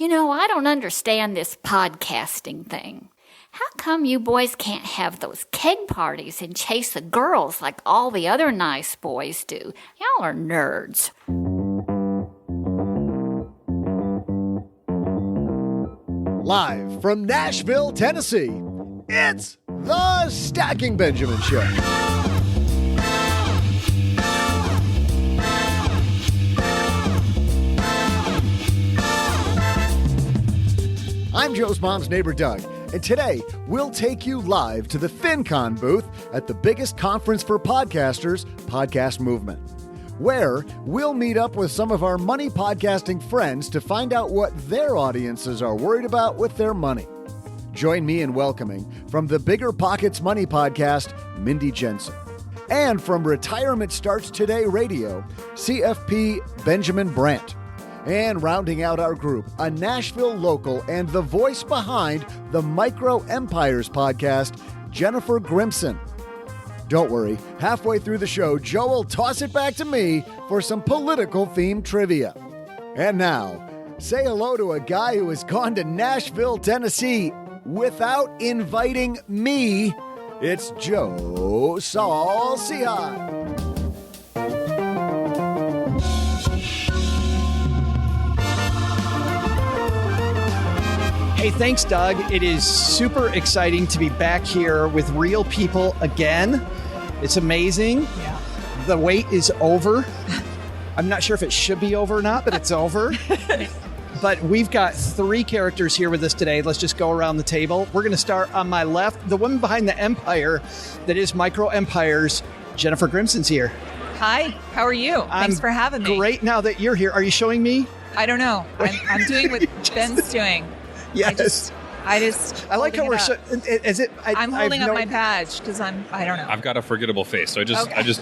I don't understand this podcasting thing. How come you boys can't have those keg parties and chase the girls like all the other nice boys do? Y'all are nerds. Live from Nashville, Tennessee, it's the Stacking Benjamin Show. I'm Joe's mom's neighbor, Doug, and today we'll take you live to the FinCon booth at the biggest conference for podcasters, Podcast Movement, where we'll meet up with some of our money podcasting friends to find out what their audiences are worried about with their money. Join me in welcoming, from the BiggerPockets Money podcast, Mindy Jensen. And from Retirement Starts Today Radio, CFP Benjamin Brandt. And rounding out our group, a Nashville local and the voice behind the Micro Empires podcast, Jennifer Grimson. Don't worry, halfway through the show, Joe will toss it back to me for some political-themed trivia. And now, say hello to a guy who has gone to Nashville, Tennessee without inviting me. It's Joe Saul-Sehy. Hey, thanks, Doug. It is super exciting to be back here with real people again. It's amazing. Yeah. The wait is over. I'm not sure if it should be over or not, but it's over. But we've got three characters here with us today. Let's just go around the table. We're going to start on my left. The woman behind the empire that is Micro Empires, Jennifer Grimson's here. Hi, how are you? Thanks for having me. Great now that you're here. Are you showing me? I don't know. I'm doing what Ben's doing. Yes. I like how we're. I'm holding up my badge because I don't know. I've got a forgettable face, so I just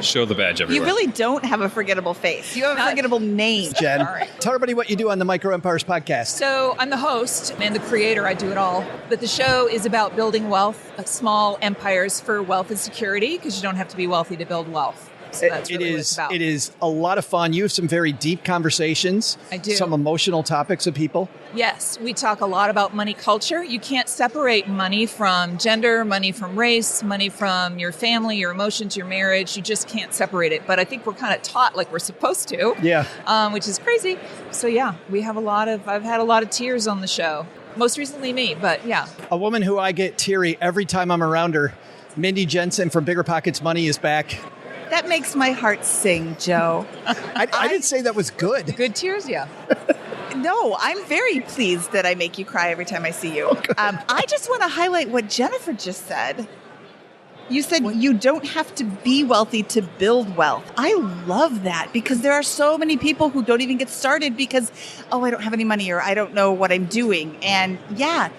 show the badge everywhere. You really don't have a forgettable face. You have a forgettable name. Jen, all right. Tell everybody what you do on the Micro Empires podcast. So I'm the host and the creator. I do it all. But the show is about building wealth, small empires for wealth and security, because you don't have to be wealthy to build wealth. So that's really what it's about. It is a lot of fun. You have some very deep conversations. I do. Some emotional topics with people. Yes, we talk a lot about money culture. You can't separate money from gender, money from race, money from your family, your emotions, your marriage. You just can't separate it. But I think we're kind of taught like we're supposed to. Yeah. Which is crazy. So yeah, I've had a lot of tears on the show. Most recently me, but yeah. A woman who I get teary every time I'm around her, Mindy Jensen from BiggerPockets Money is back. That makes my heart sing, Joe. I didn't say that was good. Good tears, yeah. No, I'm very pleased that I make you cry every time I see you. I just want to highlight what Jennifer just said. You said you don't have to be wealthy to build wealth. I love that, because there are so many people who don't even get started because, I don't have any money, or I don't know what I'm doing. And yeah,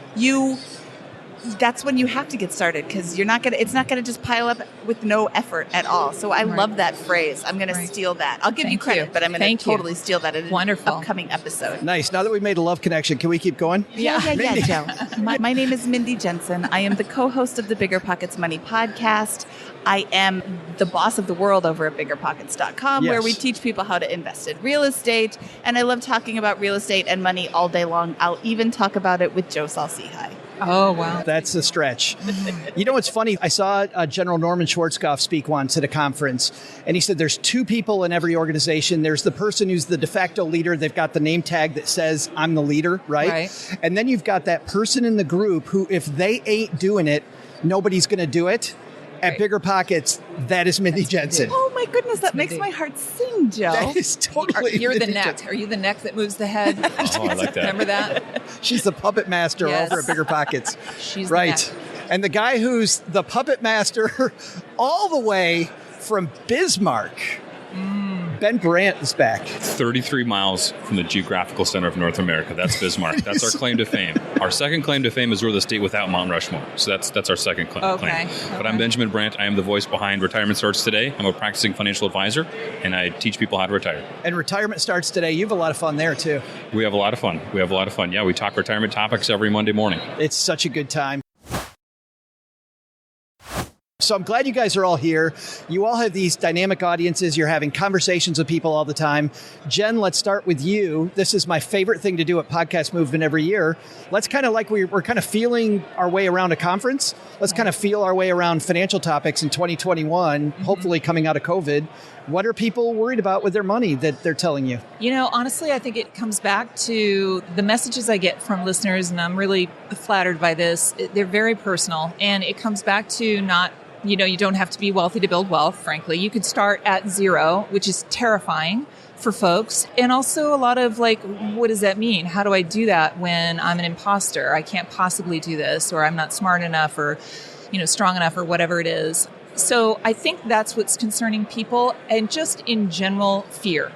that's when you have to get started, because it's not going to just pile up with no effort at all. So I love that phrase. I'm going to steal that. I'll give you credit, but I'm going to totally steal that in an upcoming episode. Nice. Now that we've made a love connection, can we keep going? Yeah, Joe. My name is Mindy Jensen. I am the co-host of the BiggerPockets Money podcast. I am the boss of the world over at BiggerPockets.com, where we teach people how to invest in real estate. And I love talking about real estate and money all day long. I'll even talk about it with Joe Saul-Sehy. Oh, wow. That's a stretch. You know what's funny? I saw General Norman Schwarzkopf speak once at a conference, and he said there's two people in every organization. There's the person who's the de facto leader. They've got the name tag that says, I'm the leader, right? And then you've got that person in the group who, if they ain't doing it, nobody's going to do it. At BiggerPockets, that is Mindy Jensen. Oh my goodness, that makes my heart sing, Joe. That is totally You're the neck. Are you the neck that moves the head? Oh, I like that. Remember that? She's the puppet master over at BiggerPockets. She's right. The neck. And the guy who's the puppet master all the way from Bismarck, Ben Brandt is back. 33 miles from the geographical center of North America. That's Bismarck. That's our claim to fame. Our second claim to fame is we're the state without Mount Rushmore. So that's our second claim. Okay. But I'm Benjamin Brandt. I am the voice behind Retirement Starts Today. I'm a practicing financial advisor, and I teach people how to retire. And Retirement Starts Today. You have a lot of fun there, too. We have a lot of fun. Yeah, we talk retirement topics every Monday morning. It's such a good time. So I'm glad you guys are all here. You all have these dynamic audiences. You're having conversations with people all the time. Jen, let's start with you. This is my favorite thing to do at Podcast Movement every year. Let's kind of like we're kind of feeling our way around a conference. Let's kind of feel our way around financial topics in 2021, hopefully coming out of COVID. What are people worried about with their money that they're telling you? Honestly, I think it comes back to the messages I get from listeners, and I'm really flattered by this. They're very personal, and it comes back to not, you don't have to be wealthy to build wealth, frankly. You could start at zero, which is terrifying for folks. And also a lot of what does that mean? How do I do that when I'm an imposter? I can't possibly do this, or I'm not smart enough, or, strong enough, or whatever it is. So I think that's what's concerning people, and just in general, fear.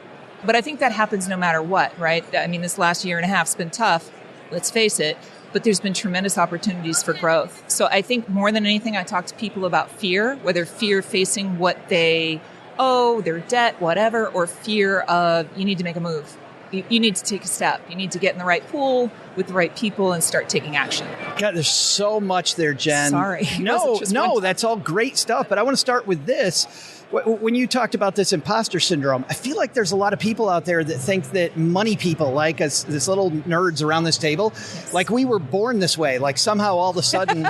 But I think that happens no matter what, right? I mean, this last year and a half has been tough, let's face it, but there's been tremendous opportunities for growth. So I think more than anything, I talk to people about fear, whether fear facing what they owe, their debt, whatever, or fear of you need to make a move. You need to take a step. You need to get in the right pool with the right people and start taking action. God, there's so much there, Jen. Sorry. No, that's all great stuff. But I want to start with this. When you talked about this imposter syndrome, I feel like there's a lot of people out there that think that money people, like us, this little nerds around this table, like we were born this way. Like somehow all of a sudden,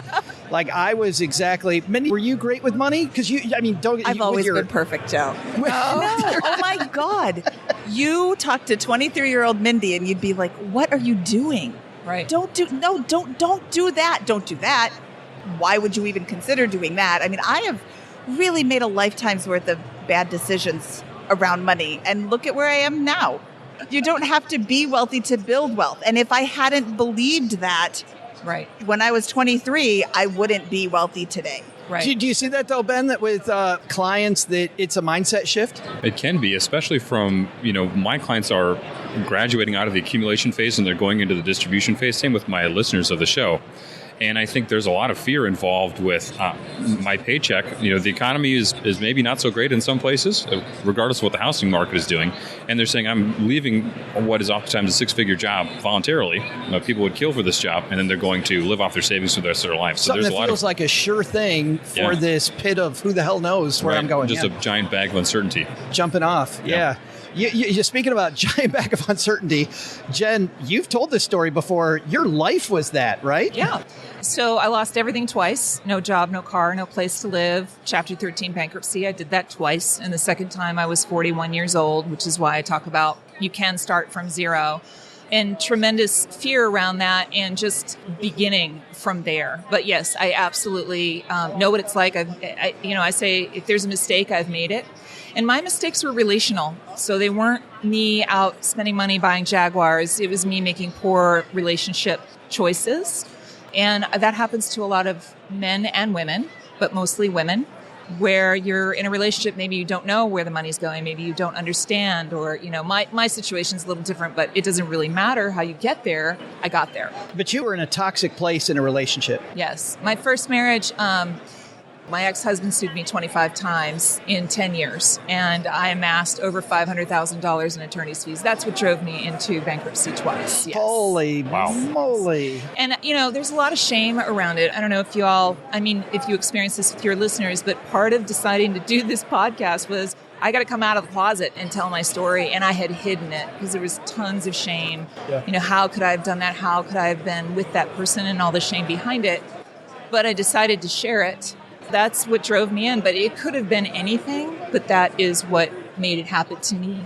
like I was exactly. Mindy, were you great with money? Because I've always been perfect, Joe. No, oh my God. You talk to 23-year-old Mindy and you'd be like, what are you doing? Right. Don't do that. Don't do that. Why would you even consider doing that? I mean, I have really made a lifetime's worth of bad decisions around money. And look at where I am now. You don't have to be wealthy to build wealth. And if I hadn't believed that right when I was 23, I wouldn't be wealthy today. Right. Do you see that though, Ben, that with clients that it's a mindset shift? It can be, especially from, my clients are graduating out of the accumulation phase and they're going into the distribution phase. Same with my listeners of the show. And I think there's a lot of fear involved with my paycheck. The economy is maybe not so great in some places, regardless of what the housing market is doing. And they're saying, I'm leaving what is oftentimes a six-figure job voluntarily. People would kill for this job, and then they're going to live off their savings for the rest of their life. So something there's that a lot feels like a sure thing for this pit of who the hell knows where I'm going. Just a giant bag of uncertainty. Jumping off, yeah. You're speaking about giant bag of uncertainty. Jen, you've told this story before. Your life was that, right? Yeah. So I lost everything twice. No job, no car, no place to live. Chapter 13 bankruptcy. I did that twice. And the second time I was 41 years old, which is why I talk about you can start from zero. And tremendous fear around that and just beginning from there. But yes, I absolutely know what it's like. I say if there's a mistake, I've made it. And my mistakes were relational. So they weren't me out spending money buying Jaguars. It was me making poor relationship choices. And that happens to a lot of men and women, but mostly women, where you're in a relationship, maybe you don't know where the money's going, maybe you don't understand, or, my situation's a little different, but it doesn't really matter how you get there. I got there. But you were in a toxic place in a relationship. Yes. My first marriage, my ex-husband sued me 25 times in 10 years, and I amassed over $500,000 in attorney's fees. That's what drove me into bankruptcy twice. Yes. Holy moly. And, there's a lot of shame around it. I don't know if if you experience this with your listeners, but part of deciding to do this podcast was I got to come out of the closet and tell my story, and I had hidden it because there was tons of shame. Yeah. How could I have done that? How could I have been with that person, and all the shame behind it? But I decided to share it. That's what drove me in, but it could have been anything, but that is what made it happen to me.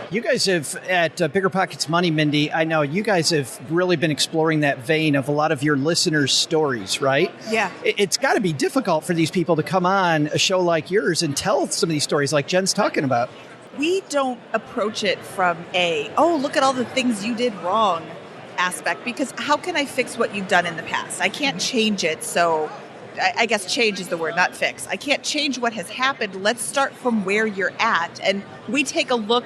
You guys have, at BiggerPockets Money, Mindy, I know you guys have really been exploring that vein of a lot of your listeners' stories, right? Yeah. It's got to be difficult for these people to come on a show like yours and tell some of these stories like Jen's talking about. We don't approach it from look at all the things you did wrong aspect, because how can I fix what you've done in the past? I can't change it, so I guess change is the word, not fix. I can't change what has happened. Let's start from where you're at. And we take a look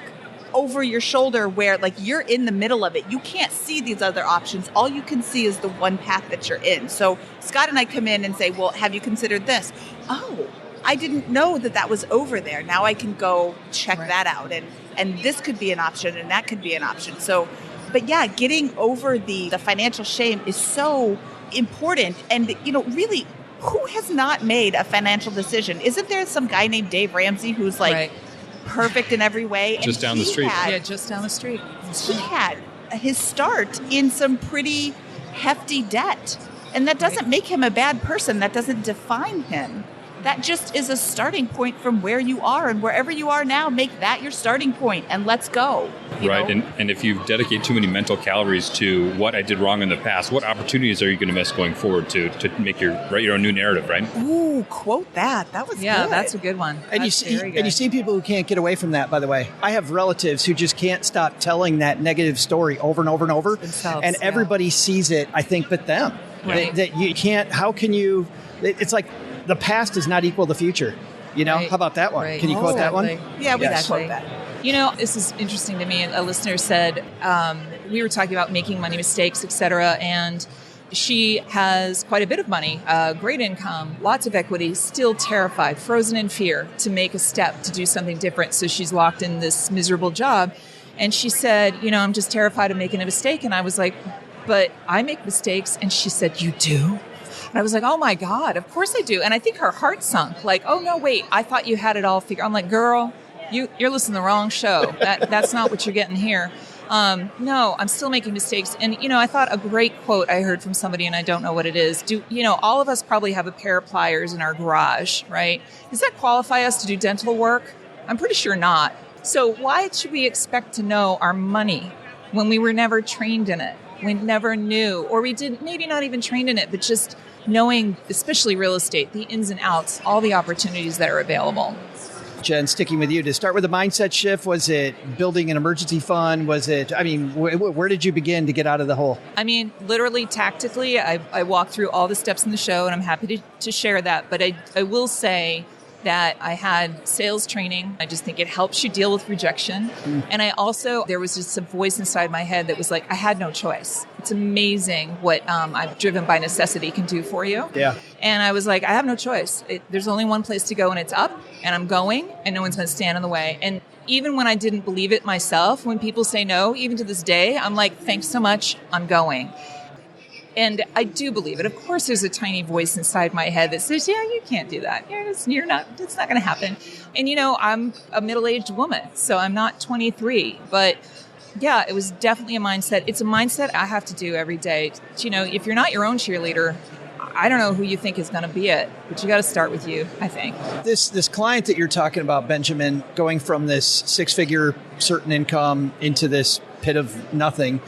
over your shoulder where you're in the middle of it. You can't see these other options. All you can see is the one path that you're in. So Scott and I come in and say, well, have you considered this? Oh, I didn't know that was over there. Now I can go check that out. And this could be an option and that could be an option. So, but yeah, getting over the financial shame is so important. And, really, who has not made a financial decision? Isn't there some guy named Dave Ramsey who's like perfect in every way? Just down the street. Just down the street. He had his start in some pretty hefty debt. And that doesn't make him a bad person. That doesn't define him. That just is a starting point from where you are, and wherever you are now, make that your starting point and let's go. Right. And if you dedicate too many mental calories to what I did wrong in the past, what opportunities are you going to miss going forward to make your own new narrative, right? Ooh, quote that. That was good. That's a good one. And you see people who can't get away from that, by the way. I have relatives who just can't stop telling that negative story over and over and over. Themselves, and everybody sees it, I think, but them. Right. That you can't, how can you, it's like the past does not equal the future. You know, how about that one? Right. Can you quote that one? Yeah, we can Exactly. quote that. You know, this is interesting to me. A listener said, we were talking about making money mistakes, et cetera, and she has quite a bit of money, great income, lots of equity, still terrified, frozen in fear to make a step to do something different. So she's locked in this miserable job. And she said, I'm just terrified of making a mistake. And I was like, but I make mistakes. And she said, you do? And I was like, oh my God, of course I do. And I think her heart sunk, like, oh no, wait, I thought you had it all figured. I'm like, girl, you're listening to the wrong show. That's not what you're getting here. No, I'm still making mistakes. And, I thought a great quote I heard from somebody, and I don't know what it is. All of us probably have a pair of pliers in our garage, right? Does that qualify us to do dental work? I'm pretty sure not. So why should we expect to know our money when we were never trained in it? We never knew, or we didn't, maybe not even trained in it, but just knowing, especially real estate, the ins and outs, all the opportunities that are available. Jen, sticking with you, to start with a mindset shift, was it building an emergency fund? Was it, where did you begin to get out of the hole? Literally, tactically, I walked through all the steps in the show, and I'm happy to share that. But I will say that I had sales training. I just think it helps you deal with rejection. And there was just a voice inside my head that was like, I had no choice. It's amazing what I'm driven by necessity can do for you. Yeah. And I was like, I have no choice. There's only one place to go, and it's up, and I'm going, and no one's going to stand in the way. And even when I didn't believe it myself, when people say no, even to this day, I'm like, thanks so much, I'm going. And I do believe it. Of course, there's a tiny voice inside my head that says, yeah, you can't do that. It's not going to happen. And, I'm a middle-aged woman, so I'm not 23. But, yeah, it was definitely a mindset. It's a mindset I have to do every day. If you're not your own cheerleader, I don't know who you think is going to be it, but you got to start with you, I think. This client that you're talking about, Benjamin, going from this six-figure certain income into this pit of nothing,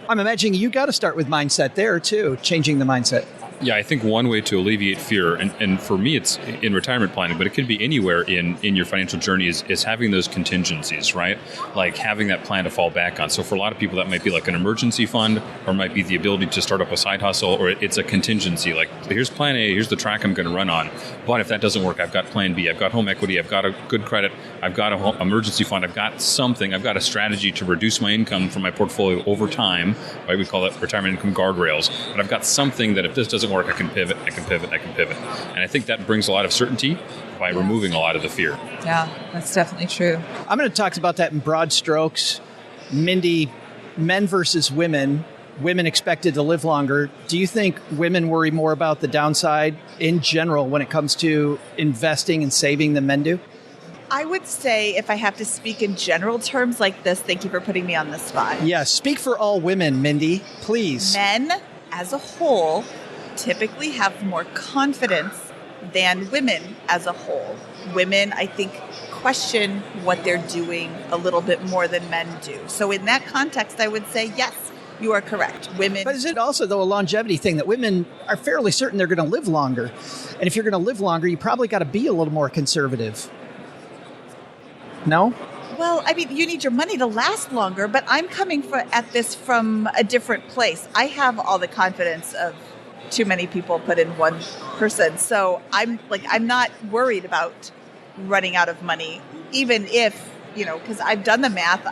I'm imagining you got to start with mindset there too, changing the mindset. Yeah, I think one way to alleviate fear, and for me it's in retirement planning, but it could be anywhere in your financial journey, is having those contingencies, right? Like having that plan to fall back on. So for a lot of people that might be like an emergency fund, or might be the ability to start up a side hustle, or it's a contingency. Like here's plan A, here's the track I'm going to run on. But if that doesn't work, I've got plan B, I've got home equity, I've got a good credit, I've got an emergency fund, I've got something, I've got a strategy to reduce my income from my portfolio over time. Right? We call it retirement income guardrails. But I've got something that if this doesn't work, I can pivot. And I think that brings a lot of certainty by removing a lot of the fear. Yeah, that's definitely true. I'm going to talk about that in broad strokes. Mindy, men versus women expected to live longer. Do you think women worry more about the downside in general when it comes to investing and saving than men do? I would say, if I have to speak in general terms like this, thank you for putting me on the spot. Yes, speak for all women, Mindy, please. Men, as a whole, typically have more confidence than women as a whole. Women, I think, question what they're doing a little bit more than men do. So in that context, I would say, yes, you are correct. Women. But is it also, though, a longevity thing that women are fairly certain they're going to live longer? And if you're going to live longer, you probably got to be a little more conservative. No? Well, you need your money to last longer, but I'm coming at this from a different place. I have all the confidence of too many people put in one person. So I'm not worried about running out of money, even if, because I've done the math.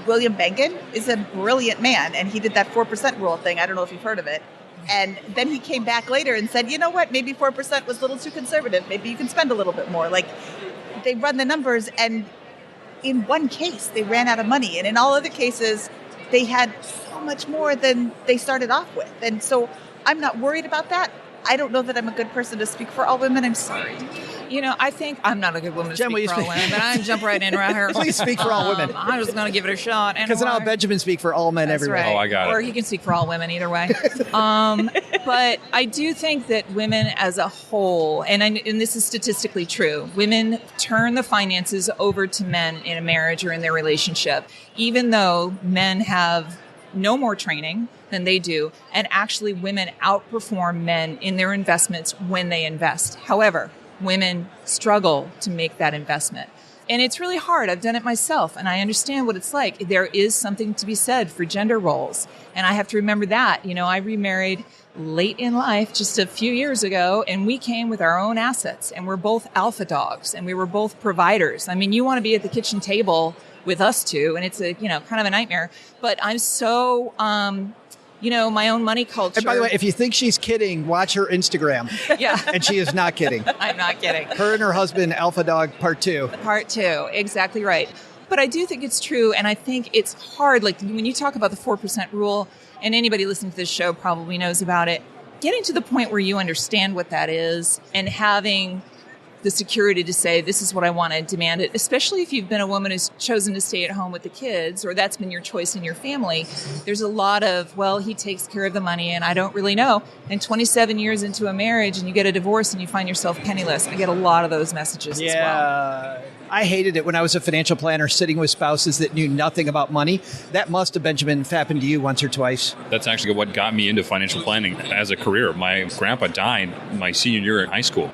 William Bengen is a brilliant man, and he did that 4% rule thing. I don't know if you've heard of it. And then he came back later and said, you know what, maybe 4% was a little too conservative. Maybe you can spend a little bit more. Like, they run the numbers, and in one case, they ran out of money. And in all other cases, they had so much more than they started off with. And so I'm not worried about that. I don't know that I'm a good person to speak for all women. I'm sorry. I think I'm not a good woman to Jen, will speak you for all women, but I can jump right in right here. Please speak for all women. I'm just going to give it a shot. Because now Benjamin speak for all men That's everywhere. right. Oh, I got it. Or he can speak for all women either way. But I do think that women as a whole, and this is statistically true, women turn the finances over to men in a marriage or in their relationship, even though men have no more training than they do. And actually women outperform men in their investments when they invest. However, women struggle to make that investment. And it's really hard. I've done it myself, and I understand what it's like. There is something to be said for gender roles. And I have to remember that. I remarried late in life, just a few years ago, and we came with our own assets. And we're both alpha dogs, and we were both providers. I mean, you want to be at the kitchen table with us two, and it's kind of a nightmare. But I'm so... my own money culture. And by the way, if you think she's kidding, watch her Instagram. Yeah. And she is not kidding. I'm not kidding. Her and her husband, Alpha Dog, Part 2. Part 2, exactly right. But I do think it's true, and I think it's hard. Like when you talk about the 4% rule, and anybody listening to this show probably knows about it, getting to the point where you understand what that is and having the security to say, this is what I want to demand it, especially if you've been a woman who's chosen to stay at home with the kids, or that's been your choice in your family. There's a lot of, well, he takes care of the money and I don't really know. And 27 years into a marriage and you get a divorce and you find yourself penniless. I get a lot of those messages as well. I hated it when I was a financial planner sitting with spouses that knew nothing about money. That must have, Benjamin, happened to you once or twice. That's actually what got me into financial planning as a career. My grandpa died my senior year in high school.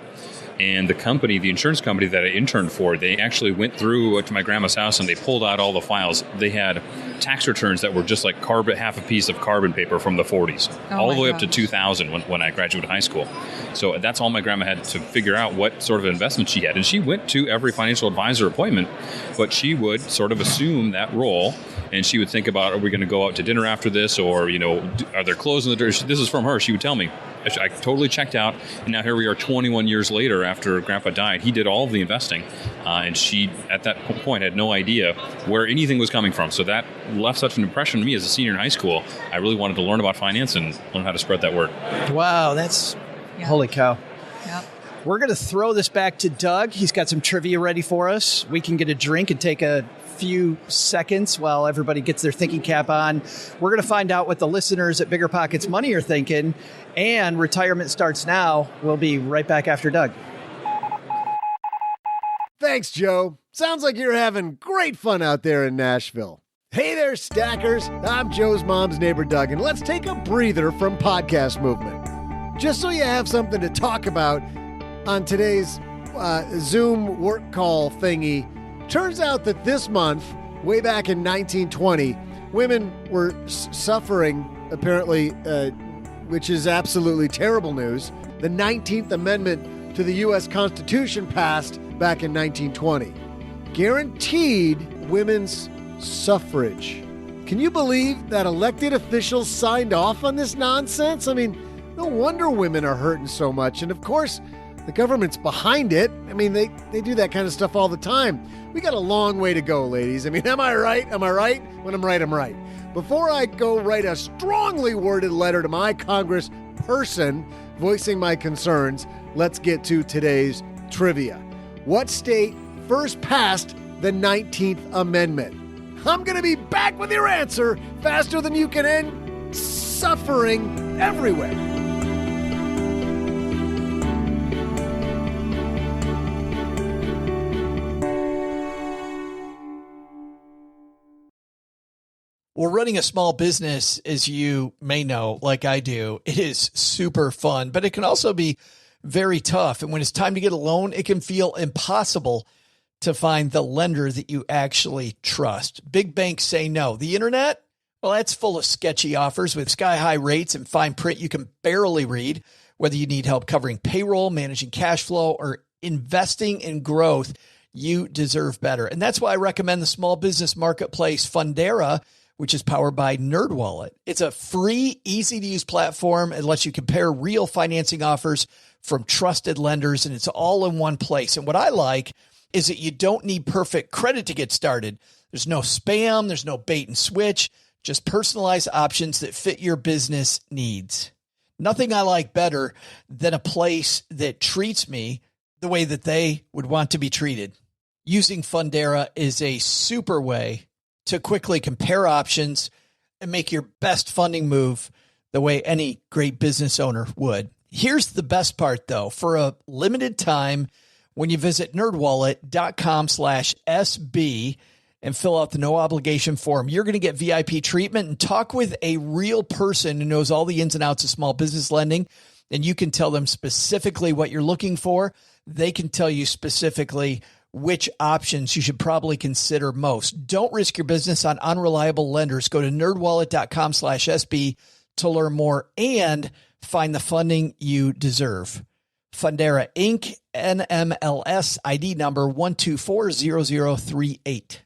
And the insurance company that I interned for, they actually went through to my grandma's house and they pulled out all the files. They had tax returns that were just like half a piece of carbon paper from the 40s, all the way up to 2000 when I graduated high school. So that's all my grandma had to figure out what sort of investment she had. And she went to every financial advisor appointment, but she would sort of assume that role. And she would think about, are we going to go out to dinner after this? Or, are there clothes in the door? This is from her. She would tell me. I totally checked out. And now here we are 21 years later after Grandpa died. He did all of the investing. And she, at that point, had no idea where anything was coming from. So that left such an impression on me as a senior in high school. I really wanted to learn about finance and learn how to spread that word. Wow, that's holy cow. Yep. We're going to throw this back to Doug. He's got some trivia ready for us. We can get a drink and take a few seconds while everybody gets their thinking cap on. We're going to find out what the listeners at BiggerPockets Money are thinking, and retirement starts now. We'll be right back after Doug. Thanks, Joe. Sounds like you're having great fun out there in Nashville. Hey there, stackers. I'm Joe's mom's neighbor, Doug, and let's take a breather from podcast movement. Just so you have something to talk about on today's Zoom work call thingy. Turns out that this month, way back in 1920, women were suffering, apparently, which is absolutely terrible news. The 19th Amendment to the U.S. Constitution passed back in 1920. Guaranteed women's suffrage. Can you believe that elected officials signed off on this nonsense? I mean, no wonder women are hurting so much. And of course, the government's behind it. I mean, they do that kind of stuff all the time. We got a long way to go, ladies. I mean, am I right? Am I right? When I'm right, I'm right. Before I go write a strongly worded letter to my congressperson voicing my concerns, let's get to today's trivia. What state first passed the 19th Amendment? I'm going to be back with your answer faster than you can end suffering everywhere. Well, running a small business, as you may know, like I do, it is super fun, but it can also be very tough. And when it's time to get a loan, it can feel impossible to find the lender that you actually trust. Big banks say no. The internet, well, that's full of sketchy offers with sky-high rates and fine print you can barely read. Whether you need help covering payroll, managing cash flow, or investing in growth, you deserve better. And that's why I recommend the small business marketplace Fundera, which is powered by NerdWallet. It's a free, easy-to-use platform. It lets you compare real financing offers from trusted lenders, and it's all in one place. And what I like is that you don't need perfect credit to get started. There's no spam. There's no bait and switch. Just personalized options that fit your business needs. Nothing I like better than a place that treats me the way that they would want to be treated. Using Fundera is a super way to quickly compare options and make your best funding move the way any great business owner would. Here's the best part, though. For a limited time, when you visit nerdwallet.com/SB and fill out the no obligation form, you're going to get VIP treatment and talk with a real person who knows all the ins and outs of small business lending. And you can tell them specifically what you're looking for. They can tell you specifically which options you should probably consider most. Don't risk your business on unreliable lenders. Go to nerdwallet.com/SB to learn more and find the funding you deserve. Fundera Inc. NMLS ID number 1240038.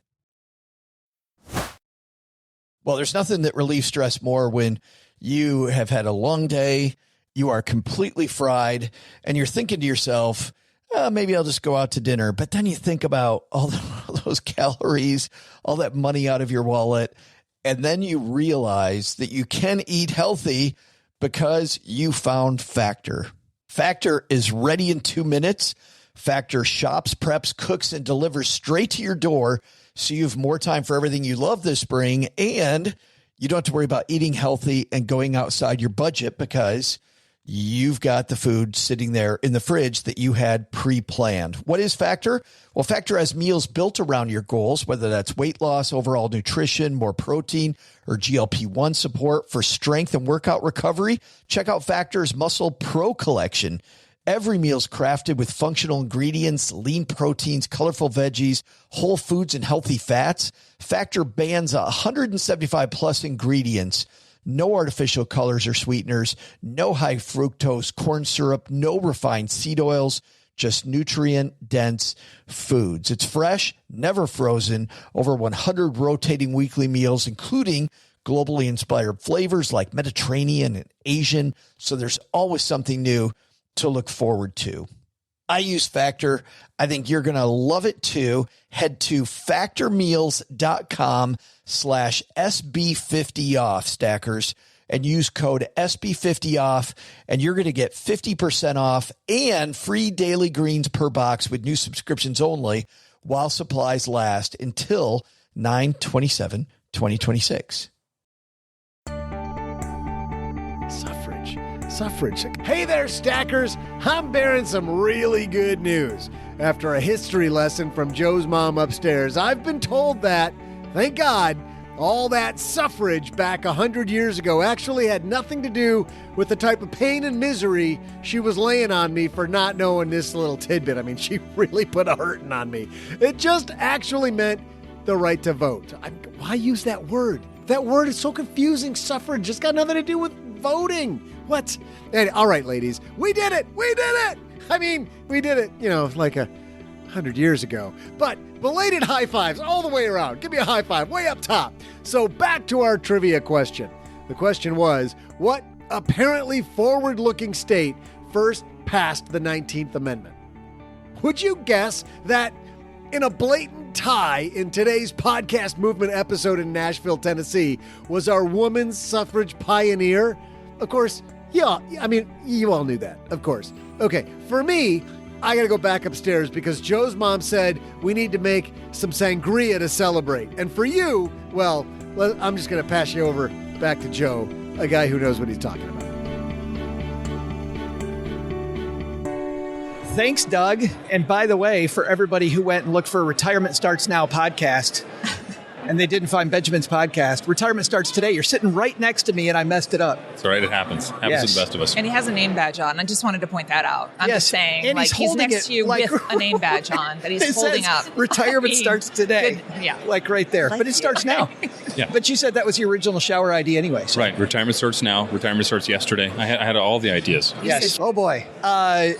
Well, there's nothing that relieves stress more when you have had a long day, you are completely fried, and you're thinking to yourself, maybe I'll just go out to dinner. But then you think about all those calories, all that money out of your wallet, and then you realize that you can eat healthy because you found Factor. Factor is ready in 2 minutes. Factor shops, preps, cooks, and delivers straight to your door, so you have more time for everything you love this spring, and you don't have to worry about eating healthy and going outside your budget because you've got the food sitting there in the fridge that you had pre-planned. What is Factor? Well, Factor has meals built around your goals, whether that's weight loss, overall nutrition, more protein, or GLP-1 support for strength and workout recovery. Check out Factor's Muscle Pro collection. Every meal's crafted with functional ingredients, lean proteins, colorful veggies, whole foods, and healthy fats. Factor bans 175 plus ingredients. No artificial colors or sweeteners, no high fructose corn syrup, no refined seed oils, just nutrient-dense foods. It's fresh, never frozen, over 100 rotating weekly meals, including globally inspired flavors like Mediterranean and Asian, so there's always something new to look forward to. I use Factor. I think you're going to love it too. Head to factormeals.com/SB50off, stackers, and use code SB50off, and you're going to get 50% off and free daily greens per box with new subscriptions only while supplies last until 9/27/2026. Suffrage. Hey there, stackers. I'm bearing some really good news. After a history lesson from Joe's mom upstairs, I've been told that, thank God, all that suffrage back 100 years ago actually had nothing to do with the type of pain and misery she was laying on me for not knowing this little tidbit. I mean, she really put a hurting on me. It just actually meant the right to vote. Why use that word? That word is so confusing. Suffrage just got nothing to do with voting. What? And, all right, ladies, we did it. We did it. I mean, we did it, like 100 years ago. But belated high fives all the way around. Give me a high five way up top. So back to our trivia question. The question was, what apparently forward-looking state first passed the 19th Amendment? Would you guess that in a blatant tie in today's podcast movement episode in Nashville, Tennessee, was our woman's suffrage pioneer? Of course, yeah, I mean, you all knew that, of course. Okay, for me, I got to go back upstairs because Joe's mom said we need to make some sangria to celebrate. And for you, well, I'm just going to pass you over back to Joe, a guy who knows what he's talking about. Thanks, Doug. And by the way, for everybody who went and looked for Retirement Starts Now podcast and they didn't find Benjamin's podcast, Retirement Starts Today. You're sitting right next to me and I messed it up. It's all right. It happens. Happens to the best of us. And he has a name badge on. I just wanted to point that out. I'm just saying, and he's next to you with a name badge on that he's holding up. Retirement starts today. Yeah. Like right there. But it starts now. Yeah. But you said that was your original shower idea anyway. So. Right. Retirement starts now. Retirement starts yesterday. I had all the ideas. Yes. Oh, boy.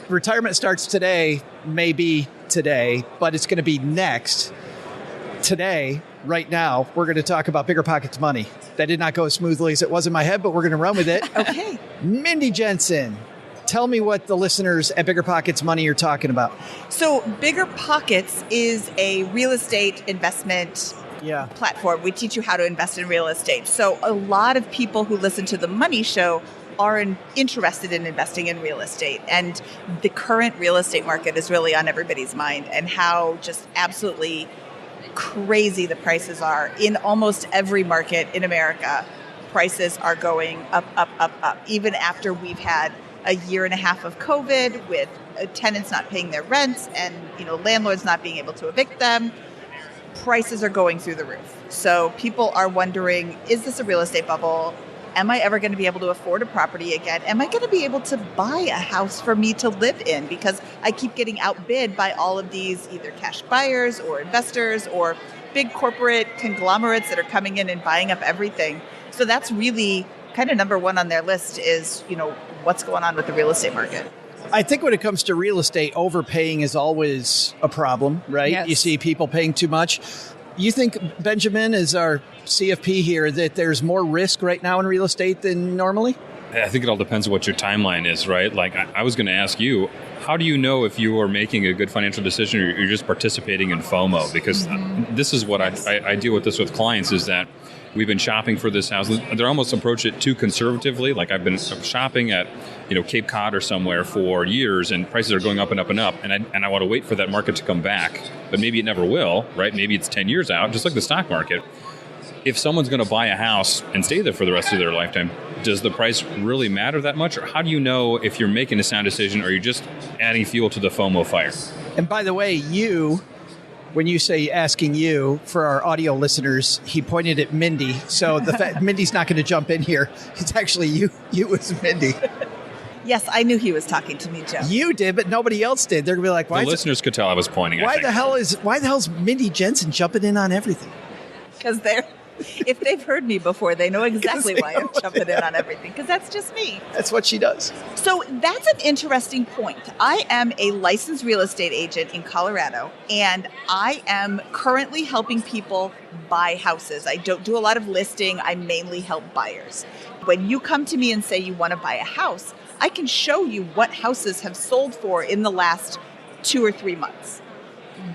Retirement starts today, maybe today, but it's going to be next. Today, right now, we're going to talk about BiggerPockets Money. That did not go as smoothly as it was in my head, but we're going to run with it. Okay. Mindy Jensen, tell me what the listeners at BiggerPockets Money are talking about. So BiggerPockets is a real estate investment platform. We teach you how to invest in real estate. So a lot of people who listen to the Money Show are interested in investing in real estate. And the current real estate market is really on everybody's mind, and how just absolutely crazy the prices are in almost every market in America. Prices are going up, up, up, up, even after we've had a year and a half of COVID with tenants not paying their rents and, landlords not being able to evict them. Prices are going through the roof. So people are wondering, is this a real estate bubble? Am I ever going to be able to afford a property again? Am I going to be able to buy a house for me to live in? Because I keep getting outbid by all of these either cash buyers or investors or big corporate conglomerates that are coming in and buying up everything. So that's really kind of number one on their list is, what's going on with the real estate market. I think when it comes to real estate, overpaying is always a problem, right? Yes. You see people paying too much. You think, Benjamin, as our CFP here, that there's more risk right now in real estate than normally? I think it all depends on what your timeline is, right? Like I was going to ask you, how do you know if you are making a good financial decision or you're just participating in FOMO? Because this is what I deal with this with clients, is that we've been shopping for this house. They're almost approach it too conservatively. Like I'm shopping at, Cape Cod or somewhere for years, and prices are going up and up and up. And I want to wait for that market to come back, but maybe it never will, right? Maybe it's 10 years out, just like the stock market. If someone's going to buy a house and stay there for the rest of their lifetime, does the price really matter that much? Or how do you know if you're making a sound decision or you're just adding fuel to the FOMO fire? And by the way, when you say asking you, for our audio listeners, he pointed at Mindy. So the fact Mindy's not going to jump in here. It's actually you as Mindy. Yes, I knew he was talking to me, Joe. You did, but nobody else did. They're going to be like, The listeners could tell I was pointing. Why the hell's Mindy Jensen jumping in on everything? Because if they've heard me before, they know exactly why I'm jumping in on everything, because that's just me. That's what she does. So that's an interesting point. I am a licensed real estate agent in Colorado, and I am currently helping people buy houses. I don't do a lot of listing. I mainly help buyers. When you come to me and say you want to buy a house, I can show you what houses have sold for in the last 2 or 3 months.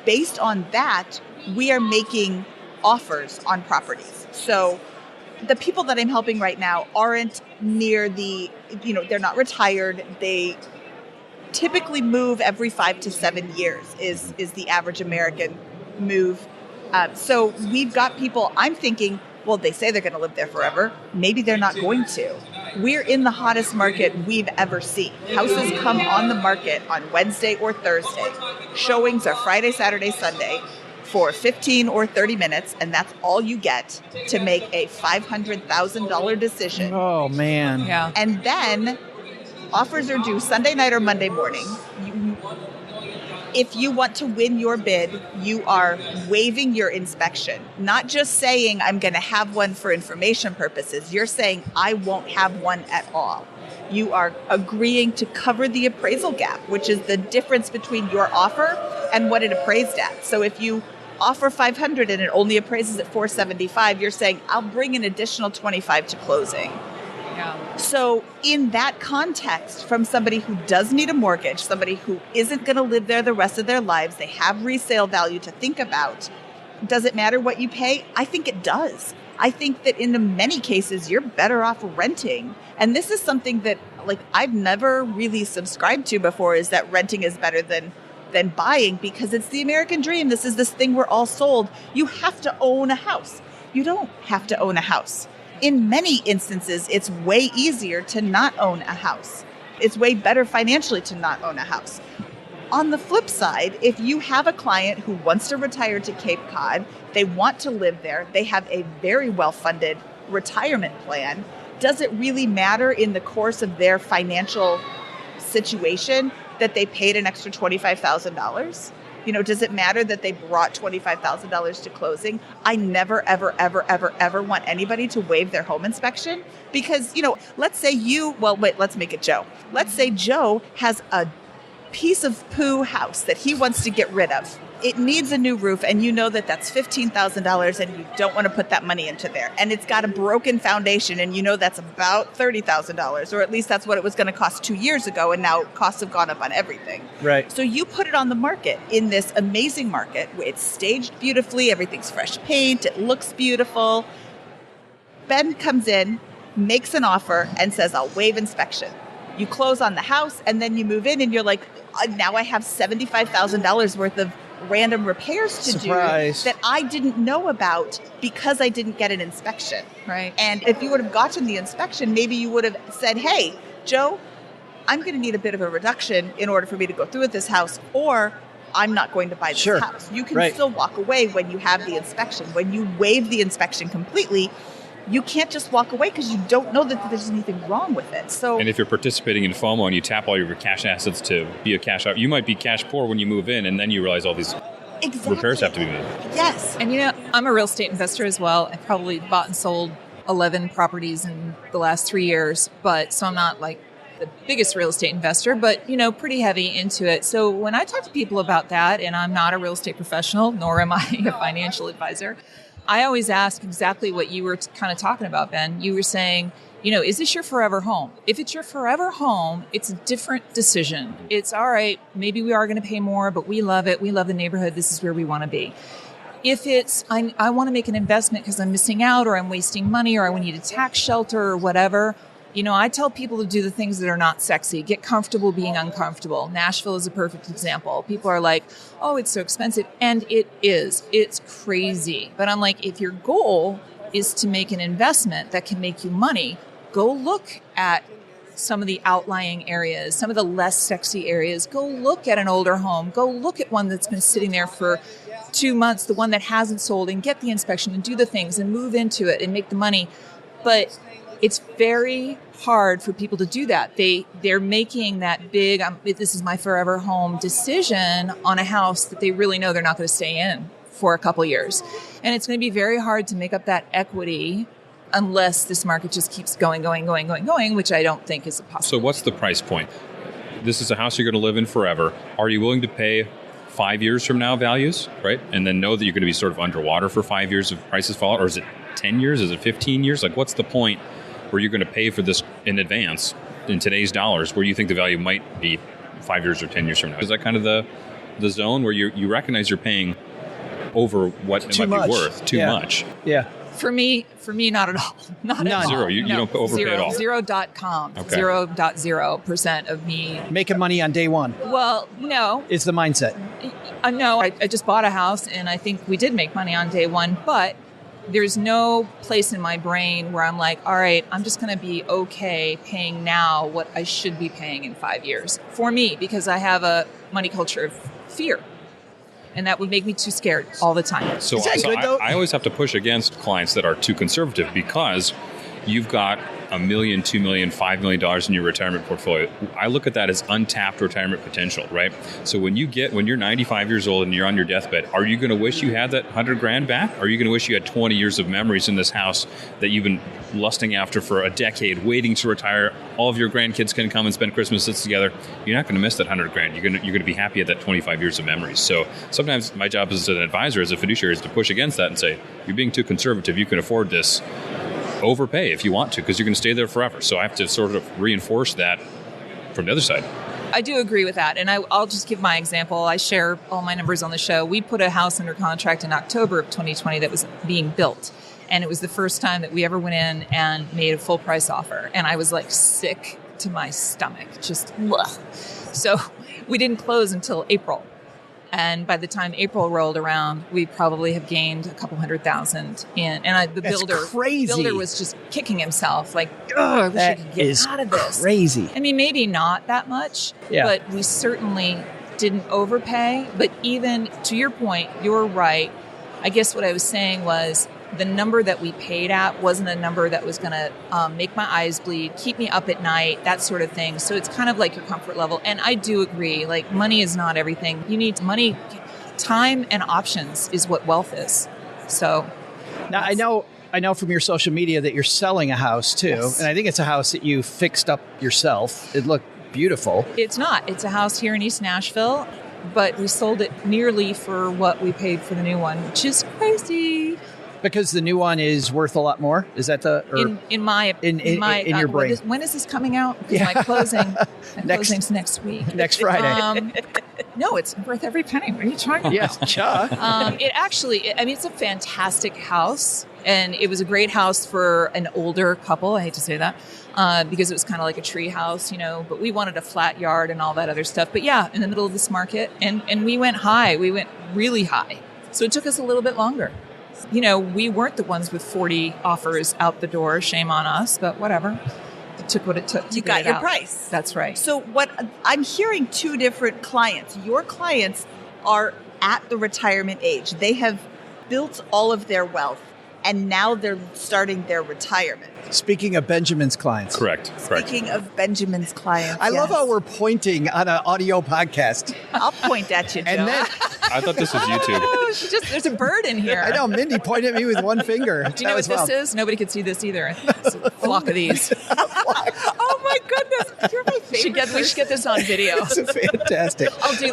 Based on that, we are making offers on properties. So the people that I'm helping right now aren't near they're not retired. They typically move every 5 to 7 years is the average American move. So we've got people, I'm thinking, well, they say they're going to live there forever. Maybe they're not going to. We're in the hottest market we've ever seen. Houses come on the market on Wednesday or Thursday. Showings are Friday, Saturday, Sunday for 15 or 30 minutes, and that's all you get to make a $500,000 decision. Oh, man. Yeah. And then offers are due Sunday night or Monday morning. If you want to win your bid, you are waiving your inspection. Not just saying, I'm going to have one for information purposes. You're saying, I won't have one at all. You are agreeing to cover the appraisal gap, which is the difference between your offer and what it appraised at. So if you offer $500 and it only appraises at $475, you're saying, I'll bring an additional $25 to closing. Yeah. So in that context, from somebody who does need a mortgage, somebody who isn't going to live there the rest of their lives, they have resale value to think about. Does it matter what you pay? I think it does. I think that in many cases, you're better off renting. And this is something that I've never really subscribed to before, is that renting is better than buying, because it's the American dream. This is this thing we're all sold. You have to own a house. You don't have to own a house. In many instances, it's way easier to not own a house. It's way better financially to not own a house. On the flip side, if you have a client who wants to retire to Cape Cod, they want to live there, they have a very well-funded retirement plan, does it really matter in the course of their financial situation that they paid an extra $25,000? Does it matter that they brought $25,000 to closing? I never, ever, ever, ever, ever want anybody to waive their home inspection, because, let's say let's make it Joe. Let's say Joe has a piece of poo house that he wants to get rid of. It needs a new roof, and that's $15,000, and you don't want to put that money into there. And it's got a broken foundation, and that's about $30,000, or at least that's what it was going to cost 2 years ago, and now costs have gone up on everything. Right. So you put it on the market in this amazing market. It's staged beautifully. Everything's fresh paint. It looks beautiful. Ben comes in. makes an offer and says, I'll waive inspection. You close on the house and then you move in and you're like, now I have $75,000 worth of random repairs to Surprise. do that I didn't know about because I didn't get an inspection. Right. And if you would have gotten the inspection, maybe you would have said, hey, Joe, I'm going to need a bit of a reduction in order for me to go through with this house, or I'm not going to buy this Sure. house. You can still walk away when you have the inspection. When you waive the inspection completely, you can't just walk away because you don't know that there's anything wrong with it. So, And if you're participating in FOMO and you tap all your cash assets to be a cash out, you might be cash poor when you move in, and then you realize all these repairs have to be made. Yes. And I'm a real estate investor as well. I probably bought and sold 11 properties in the last 3 years, so I'm not like the biggest real estate investor, but, pretty heavy into it. So when I talk to people about that, and I'm not a real estate professional, nor am I a financial advisor, I always ask exactly what you were kind of talking about, Ben. You were saying, is this your forever home? If it's your forever home, it's a different decision. It's all right. Maybe we are going to pay more, but we love it. We love the neighborhood. This is where we want to be. If it's, I want to make an investment because I'm missing out, or I'm wasting money, or I need a tax shelter or whatever, I tell people to do the things that are not sexy. Get comfortable being uncomfortable. Nashville is a perfect example. People are like, oh, it's so expensive. And it is. It's crazy. But I'm like, if your goal is to make an investment that can make you money, go look at some of the outlying areas, some of the less sexy areas. Go look at an older home. Go look at one that's been sitting there for 2 months, the one that hasn't sold, and get the inspection and do the things and move into it and make the money. But it's very hard for people to do that. They're making that big, this is my forever home decision on a house that they really know they're not going to stay in for a couple years. And it's going to be very hard to make up that equity unless this market just keeps going, which I don't think is possible. So what's the price point? This is a house you're going to live in forever. Are you willing to pay 5 years from now values, right? And then know that you're going to be sort of underwater for 5 years if prices fall? Or is it 10 years? Is it 15 years? Like, what's the point where you're going to pay for this in advance in today's dollars, where you think the value might be 5 years or 10 years from now? Is that kind of the zone where you recognize you're paying over what it might be worth? Too much. Yeah. For me, not at all. Not at all. Zero. You don't overpay at all. 0.com. Okay. 0.0% of me. Making money on day one. Well, no. Is the mindset. No, I just bought a house, and I think we did make money on day one, but there's no place in my brain where I'm like, all right, I'm just going to be okay paying now what I should be paying in 5 years. For me, because I have a money culture of fear. And that would make me too scared all the time. So I always have to push against clients that are too conservative, because you've got $1 million, $2 million, $5 million in your retirement portfolio. I look at that as untapped retirement potential, right? So when you're 95 years old and you're on your deathbed, are you going to wish you had that $100,000 back? Or are you going to wish you had 20 years of memories in this house that you've been lusting after for a decade, waiting to retire? All of your grandkids can come and spend Christmases together. You're not going to miss that $100,000. You're going to be happy at that 25 years of memories. So sometimes my job as an advisor, as a fiduciary, is to push against that and say, you're being too conservative. You can afford this. Overpay if you want to, because you're going to stay there forever. So I have to sort of reinforce that from the other side. I do agree with that. And I'll just give my example. I share all my numbers on the show. We put a house under contract in October of 2020 that was being built. And it was the first time that we ever went in and made a full price offer. And I was like sick to my stomach. Just, ugh. So we didn't close until April. And by the time April rolled around, we probably have gained a couple 100,000 in. And the builder was just kicking himself, like, "Oh, I wish I could get out of this." Crazy. I mean, maybe not that much, but we certainly didn't overpay. But even to your point, you're right. I guess what I was saying was the number that we paid at wasn't a number that was going to make my eyes bleed, keep me up at night, that sort of thing. So it's kind of like your comfort level. And I do agree, like, money is not everything. You need money, time, and options is what wealth is. So now I know from your social media that you're selling a house too. Yes. And I think it's a house that you fixed up yourself. It looked beautiful. It's not. It's a house here in East Nashville, but we sold it nearly for what we paid for the new one, which is crazy. Because the new one is worth a lot more? Is that in your brain? When is this coming out? Because my closing's next week. Next Friday. No, it's worth every penny. What are you talking about? Yes, It actually, it's a fantastic house. And it was a great house for an older couple. I hate to say that because it was kind of like a tree house, but we wanted a flat yard and all that other stuff. But yeah, in the middle of this market. And we went high. We went really high. So it took us a little bit longer. We weren't the ones with 40 offers out the door. Shame on us, but whatever. It took what it took to You get got it your out. price. That's right. So what I'm hearing two different clients. Your clients are at the retirement age. They have built all of their wealth and now they're starting their retirement. Speaking of Benjamin's clients. Correct. Speaking of Benjamin's clients. I love yes. how we're pointing on an audio podcast. I'll point at you, Joe. And then I thought this was YouTube. Oh, there's a bird in here. I know Mindy pointed at me with one finger. Do you know what this is? Nobody could see this either. It's a flock of these. Oh my goodness, you're my favorite. We should get this on video. It's fantastic.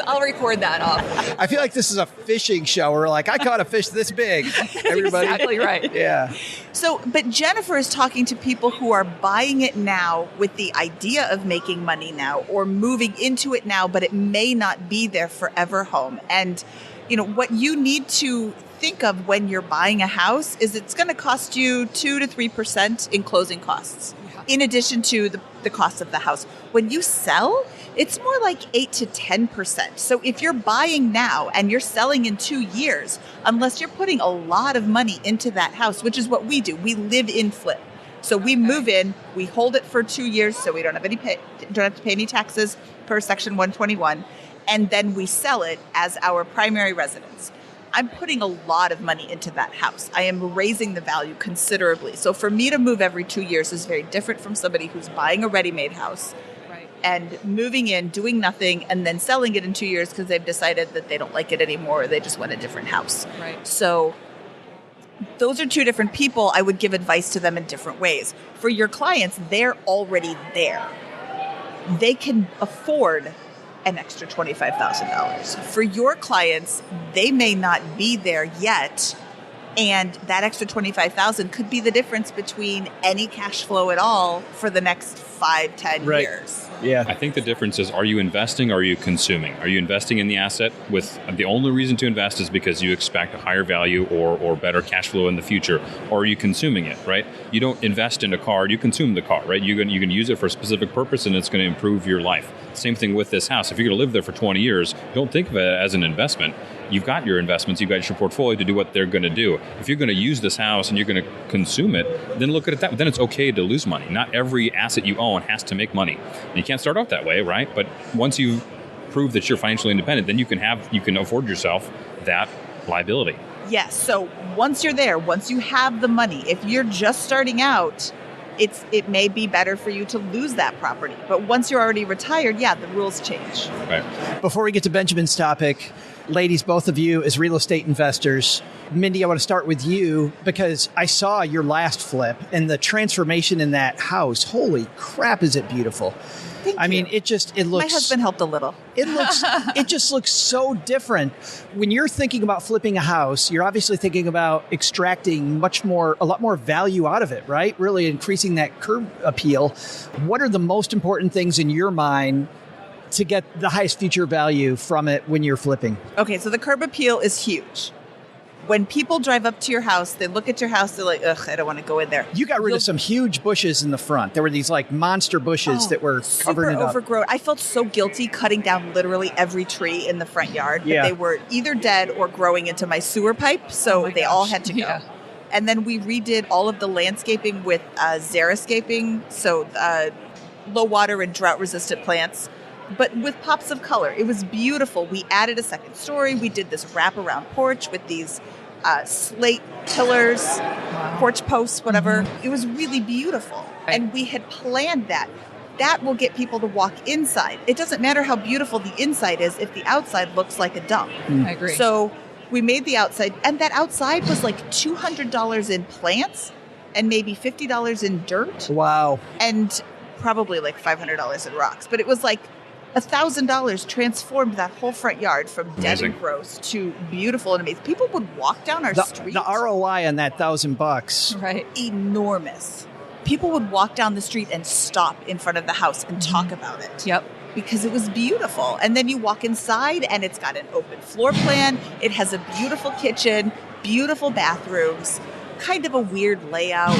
I'll record that off. I feel like this is a fishing show. We're like, I caught a fish this big. Everybody. Exactly right. Yeah. So, but Jennifer is talking to people who are buying it now with the idea of making money now or moving into it now, but it may not be their forever home. And, what you need to think of when you're buying a house is it's going to cost you 2 to 3% in closing costs, in addition to the cost of the house. When you sell, it's more like 8 to 10%. So if you're buying now and you're selling in 2 years, unless you're putting a lot of money into that house, which is what we do, we live in flip. So we move in, we hold it for 2 years, so we don't have to pay any taxes per Section 121, and then we sell it as our primary residence. I'm putting a lot of money into that house. I am raising the value considerably. So for me to move every 2 years is very different from somebody who's buying a ready-made house and moving in, doing nothing, and then selling it in 2 years because they've decided that they don't like it anymore or they just want a different house. Right. So those are two different people. I would give advice to them in different ways. For your clients, they're already there. They can afford an extra $25,000. For your clients, they may not be there yet, and that extra $25,000 could be the difference between any cash flow at all for the next 5-10 years. Yeah. I think the difference is, are you investing or are you consuming? Are you investing in the asset with the only reason to invest is because you expect a higher value or better cash flow in the future? Or are you consuming it, right? You don't invest in a car, you consume the car, right? You can use it for a specific purpose and it's going to improve your life. Same thing with this house. If you're going to live there for 20 years, don't think of it as an investment. You've got your investments, you've got your portfolio to do what they're going to do. If you're going to use this house and you're going to consume it, then look at it that way. Then it's okay to lose money. Not every asset you own has to make money. And you can't start out that way, right? But once you prove that you're financially independent, then you can afford yourself that liability. Yes. So once you're there, once you have the money, if you're just starting out, it may be better for you to lose that property. But once you're already retired, the rules change. Right. Before we get to Benjamin's topic, ladies, both of you as real estate investors, Mindy, I want to start with you because I saw your last flip and the transformation in that house. Holy crap, is it beautiful? Thank you. I mean, it looks... My husband helped a little. It just looks so different. When you're thinking about flipping a house, you're obviously thinking about extracting a lot more value out of it, right? Really increasing that curb appeal. What are the most important things in your mind to get the highest future value from it when you're flipping? Okay, so the curb appeal is huge. When people drive up to your house, they look at your house, they're like, ugh, I don't want to go in there. You got rid of some huge bushes in the front. There were these like monster bushes that were covering it up. Super overgrown. I felt so guilty cutting down literally every tree in the front yard. Yeah. But they were either dead or growing into my sewer pipe, so they all had to go. Yeah. And then we redid all of the landscaping with xeriscaping, so low water and drought resistant plants, but with pops of color. It was beautiful. We added a second story. We did this wraparound porch with these slate pillars, porch posts, whatever. It was really beautiful. Right. And we had planned that. That will get people to walk inside. It doesn't matter how beautiful the inside is if the outside looks like a dump. I agree. So we made the outside, and that outside was like $200 in plants and maybe $50 in dirt Wow. and probably like $500 in rocks. But it was like $1,000 transformed that whole front yard from dead Amazing. and gross to beautiful and amazing. People would walk down our street. The ROI on that $1,000. Right. Enormous. People would walk down the street and stop in front of the house and talk about it. Yep. Because it was beautiful. And then you walk inside and it's got an open floor plan. It has a beautiful kitchen, beautiful bathrooms. kind of a weird layout.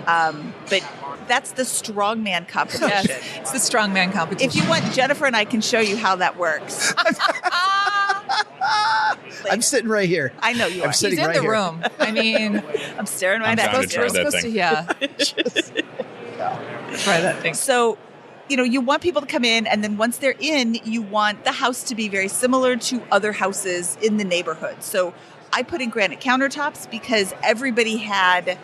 But that's the strongman competition. Yes, it's the strongman competition. If you want, Jennifer and I can show you how that works. I'm sitting right here. I know you are. sitting He's in right the here. room. I mean, I'm staring right I'm at down you. to try that thing. Try that thing. So, you want people to come in, and then once they're in, you want the house to be very similar to other houses in the neighborhood. So I put in granite countertops because everybody had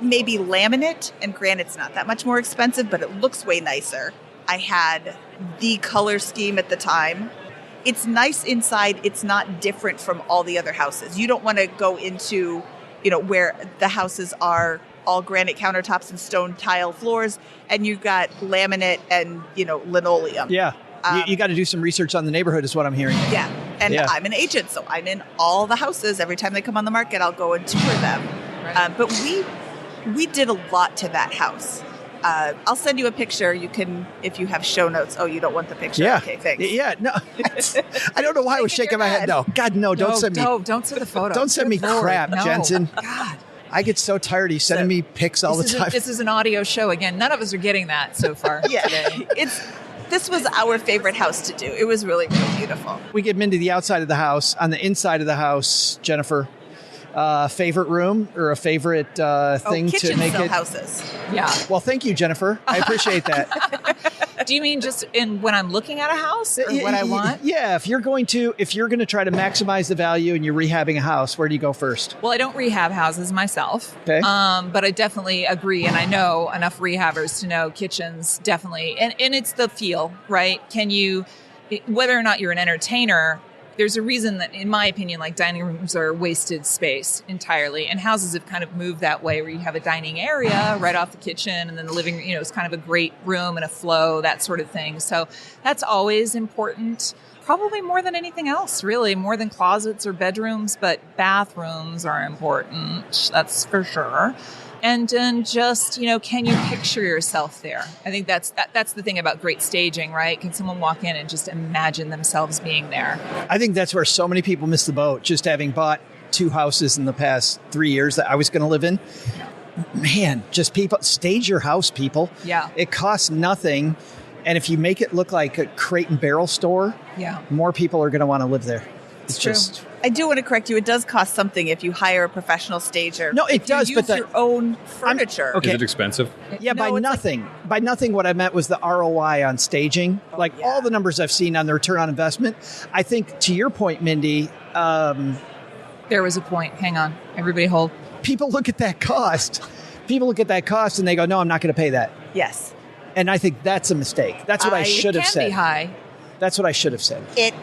maybe laminate, and granite's not that much more expensive, but it looks way nicer. I had the color scheme at the time. It's nice inside. It's not different from all the other houses. You don't want to go into, where the houses are all granite countertops and stone tile floors, and you've got laminate and, linoleum. Yeah. You got to do some research on the neighborhood is what I'm hearing. Yeah. And Yeah. I'm an agent, so I'm in all the houses. Every time they come on the market, I'll go and tour them. Right. But we did a lot to that house. I'll send you a picture. You can, if you have show notes. Oh, you don't want the picture? Yeah. Okay, thanks. Yeah. No. I don't know why I was shaking my head. No. God, no. Don't send me. Don't send the photo. Don't send me Good Lord, crap, no. Jensen. God. I get so tired of you sending me pics all the time. This is an audio show again. None of us are getting that so far Yeah. today. This was our favorite house to do. It was really, really beautiful. We get Mindy the outside of the house. On the inside of the house, Jennifer, favorite room or a favorite thing to kitchens make sell it? houses. Yeah. Well, thank you, Jennifer. I appreciate that. Do you mean just when I'm looking at a house or what I want? Yeah, if you're going to try to maximize the value and you're rehabbing a house, where do you go first? Well, I don't rehab houses myself. Okay. But I definitely agree, and I know enough rehabbers to know kitchens definitely, and it's the feel, right? Whether or not you're an entertainer, there's a reason that, in my opinion, like dining rooms are wasted space entirely, and houses have kind of moved that way, where you have a dining area right off the kitchen, and then the living, it's kind of a great room and a flow, that sort of thing. So that's always important. Probably more than anything else, really, more than closets or bedrooms, but bathrooms are important. That's for sure. And then just, can you picture yourself there? I think that's the thing about great staging, right? Can someone walk in and just imagine themselves being there? I think that's where so many people miss the boat, just having bought 2 houses in the past 3 years that I was going to live in. Man, just people, stage your house, people. Yeah. It costs nothing. And if you make it look like a crate and barrel store, more people are going to want to live there. It's true. just... I do want to correct you. It does cost something if you hire a professional stager. No, it does, you but use your own furniture. Okay. Is it expensive? Yeah, No, by it's nothing. By nothing, what I meant was the ROI on staging. Like all the numbers I've seen on the return on investment. I think, to your point, Mindy, There was a point. Hang on. Everybody hold. people look at that cost. People look at that cost and they go, no, I'm not going to pay that. Yes. And I think that's a mistake. That's what I should have Can said. be high. That's what I should have said. It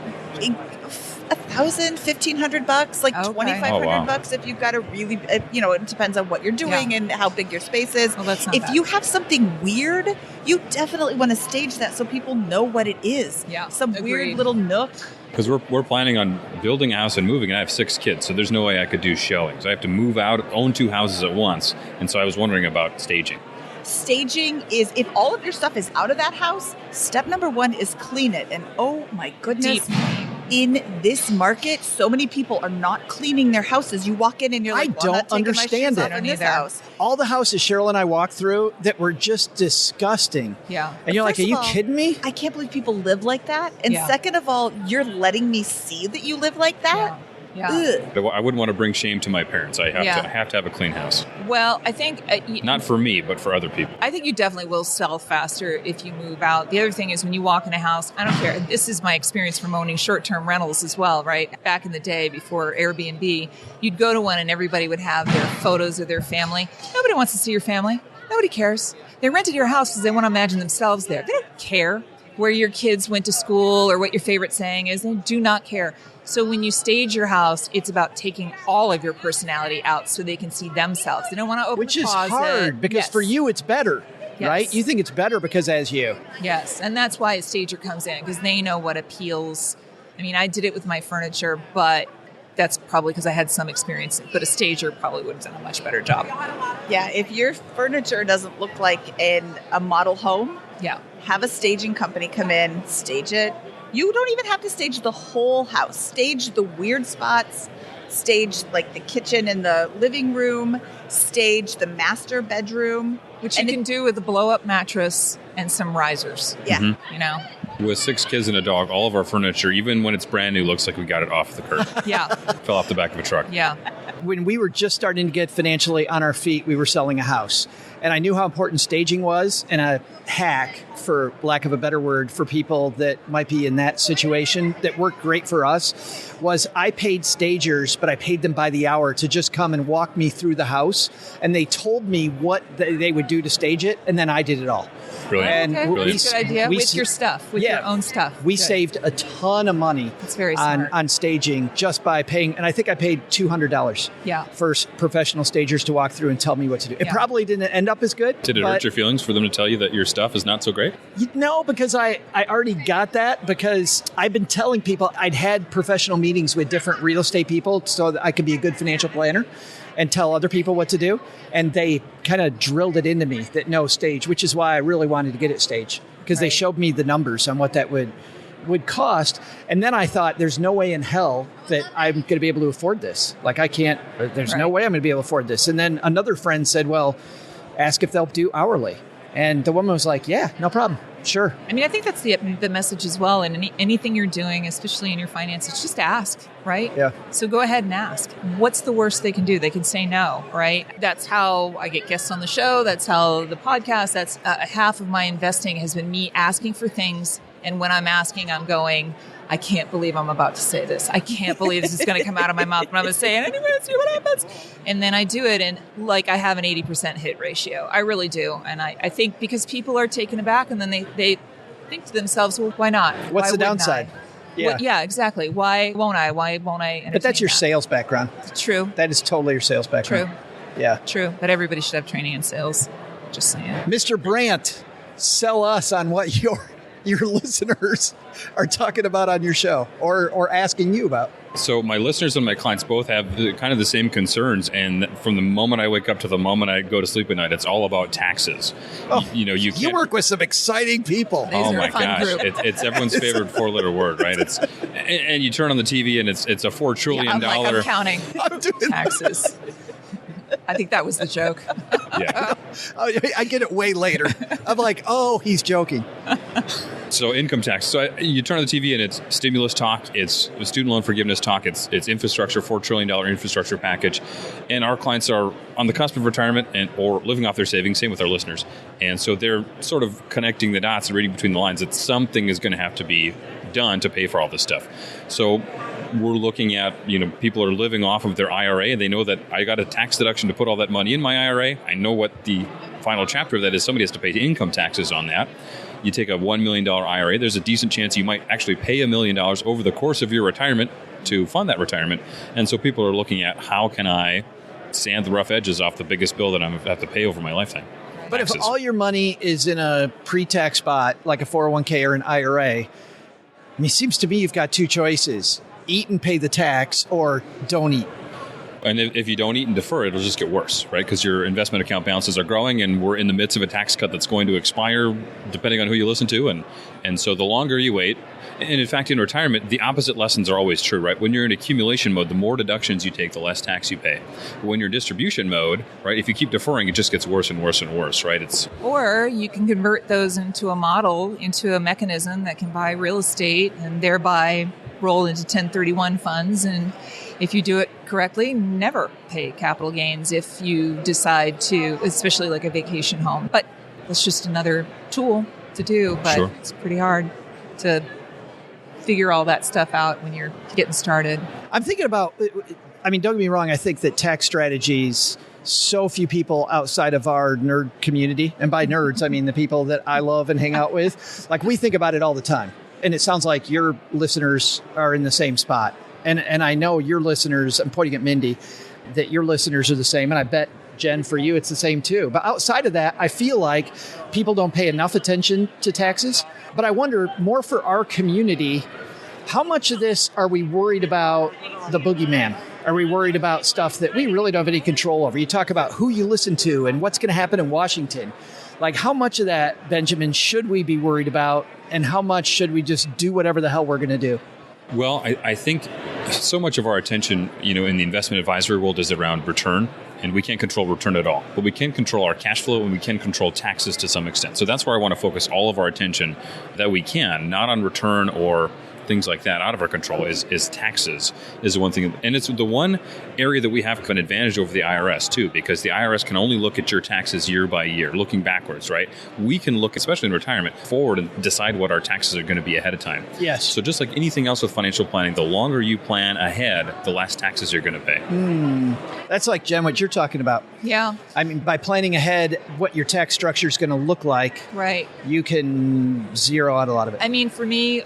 $1,000, $1,500, like Okay. $2,500 if you've got a really, it depends on what you're doing and how big your space is. Well, that's not if bad. you have something weird, you definitely want to stage that so people know what it is. Yeah, Some agreed. weird little nook. Because we're planning on building a house and moving, and I have 6 kids, so there's no way I could do showings. I have to move out, own 2 houses at once, and so I was wondering about staging. Staging is, if all of your stuff is out of that house, step number 1 is clean it. And oh my goodness, Deep. in this market, so many people are not cleaning their houses. You walk in and you're like, I well, I'm not don't taking my shoes understand off it. in this either. house. All the houses Cheryl and I walked through that were just disgusting. Yeah. And you're like, First are of you all, kidding me? I can't believe people live like that. And Yeah. second of all, you're letting me see that you live like that. Yeah. Ugh. But I wouldn't want to bring shame to my parents. I have to have a clean house. Well, I think Not for me, but for other people. I think you definitely will sell faster if you move out. The other thing is when you walk in a house, I don't care. This is my experience from owning short-term rentals as well, right? Back in the day before Airbnb, you'd go to one and everybody would have their photos of their family. Nobody wants to see your family. Nobody cares. They rented your house because they want to imagine themselves there. They don't care where your kids went to school or what your favorite saying is. They do not care. So when you stage your house, it's about taking all of your personality out so they can see themselves. They don't want to open Which the is closet. hard because Yes. for you it's better, Yes. right? You think it's better because as you. Yes, and that's why a stager comes in, because they know what appeals. I mean, I did it with my furniture, but that's probably because I had some experience. But a stager probably would have done a much better job. Yeah, if your furniture doesn't look like in a model home, Yeah. have a staging company come in, stage it. You don't even have to stage the whole house. Stage the weird spots stage like the kitchen and the living room, stage the master bedroom. Which you can do with a blow-up mattress and some risers. Yeah. Mm-hmm. You know? With 6 kids and a dog, all of our furniture, even when it's brand new, looks like we got it off the curb. Yeah. Fell off the back of a truck. Yeah. When we were just starting to get financially on our feet, we were selling a house. And I knew how important staging was, and a hack, for lack of a better word, for people that might be in that situation that worked great for us was I paid stagers, but I paid them by the hour to just come and walk me through the house. And they told me what they would do to stage it, and then I did it all. Brilliant. And Okay. Brilliant. That's a good idea. With your stuff, with your own stuff. We Good. saved a ton of money That's very smart. on staging just by paying, and I think I paid $200 Yeah. for professional stagers to walk through and tell me what to do. It Yeah. probably didn't end up as good. Did it hurt your feelings for them to tell you that your stuff is not so great? No, because I already got that, because I've been telling people I'd had professional meetings with different real estate people so that I could be a good financial planner and tell other people what to do. And they kind of drilled it into me that no, stage, which is why I really wanted to get it staged, because they showed me the numbers on what that would cost. And then I thought, there's no way in hell that I'm going to be able to afford this. Like, I can't, there's no way I'm going to be able to afford this. And then another friend said, well, ask if they'll do hourly. And the woman was like, yeah, no problem. Sure. I mean, I think that's the message as well. And anything you're doing, especially in your finances, just ask, right? Yeah. So go ahead and ask. What's the worst they can do? They can say no, right? That's how I get guests on the show. That's how the podcast, that's half of my investing has been me asking for things. And when I'm asking, I'm going, I can't believe I'm about to say this. I can't believe this is going to come out of my mouth. But I'm going to say it anyway and see what happens. And then I do it. And like, I have an 80% hit ratio. I really do. And I think because people are taken aback and then they think to themselves, well, why not? What's Why the wouldn't downside? I? Yeah. Well, yeah, exactly. Why won't I? Why won't I entertain But that's your that? sales background. True. That is totally your sales background. True. Yeah. True. But everybody should have training in sales. Just saying. Mr. Brandt, sell us on what your listeners are talking about on your show or asking you about. So my listeners and my clients both have kind of the same concerns, and from the moment I wake up to the moment I go to sleep at night, it's all about taxes. Oh, You you work with some exciting people. These Oh are a my fun gosh, group. it's everyone's favorite 4-letter word, right? It's and you turn on the TV and it's a $4 trillion. I'm like, I'm counting I'm doing taxes. I think that was the joke. Yeah. I get it way later. I'm like, oh, he's joking. So income tax. So you turn on the TV and it's stimulus talk, it's student loan forgiveness talk, it's infrastructure, $4 trillion infrastructure package, and our clients are on the cusp of retirement or living off their savings. Same with our listeners, and so they're sort of connecting the dots and reading between the lines that something is going to have to be done to pay for all this stuff. So we're looking at, people are living off of their IRA and they know that I got a tax deduction to put all that money in my IRA. I know what the final chapter of that is. Somebody has to pay income taxes on that. You take a $1 million IRA, there's a decent chance you might actually pay $1 million over the course of your retirement to fund that retirement. And so people are looking at, how can I sand the rough edges off the biggest bill that I'm going to have to pay over my lifetime? But Taxes. if all your money is in a pre-tax spot, like a 401k or an IRA, I mean, it seems to me you've got two choices. Eat and pay the tax, or don't eat. And if you don't eat and defer, it'll just get worse, right? Because your investment account balances are growing, and we're in the midst of a tax cut that's going to expire, depending on who you listen to. And so the longer you wait, and in fact, in retirement, the opposite lessons are always true, right? When you're in accumulation mode, the more deductions you take, the less tax you pay. But when you're in distribution mode, right, if you keep deferring, it just gets worse and worse and worse, right? Or you can convert those into a model, into a mechanism that can buy real estate and thereby roll into 1031 funds. And if you do it correctly, never pay capital gains if you decide to, especially like a vacation home. But it's just another tool to do. But Sure. It's pretty hard to figure all that stuff out when you're getting started. I'm thinking about, I mean, don't get me wrong, I think that tax strategies, so few people outside of our nerd community, and by nerds, I mean the people that I love and hang out with, like, we think about it all the time. And it sounds like your listeners are in the same spot. And I know your listeners, I'm pointing at Mindy, that your listeners are the same. And I bet, Jen, for you, it's the same too. But outside of that, I feel like people don't pay enough attention to taxes. But I wonder, more for our community, how much of this are we worried about the boogeyman? Are we worried about stuff that we really don't have any control over? You talk about who you listen to and what's going to happen in Washington. Like, how much of that, Benjamin, should we be worried about? And how much should we just do whatever the hell we're going to do? Well, I think so much of our attention, in the investment advisory world is around return, and we can't control return at all. But we can control our cash flow, and we can control taxes to some extent. So that's where I want to focus all of our attention that we can, not on return or things like that out of our control, is taxes is the one thing. And it's the one area that we have an advantage over the IRS too, because the IRS can only look at your taxes year by year, looking backwards, right? We can look, especially in retirement, forward and decide what our taxes are going to be ahead of time. Yes. So just like anything else with financial planning, the longer you plan ahead, the less taxes you're going to pay. That's like, Jen, what you're talking about. Yeah. I mean, by planning ahead what your tax structure is going to look like, Right. you can zero out a lot of it. I mean, for me,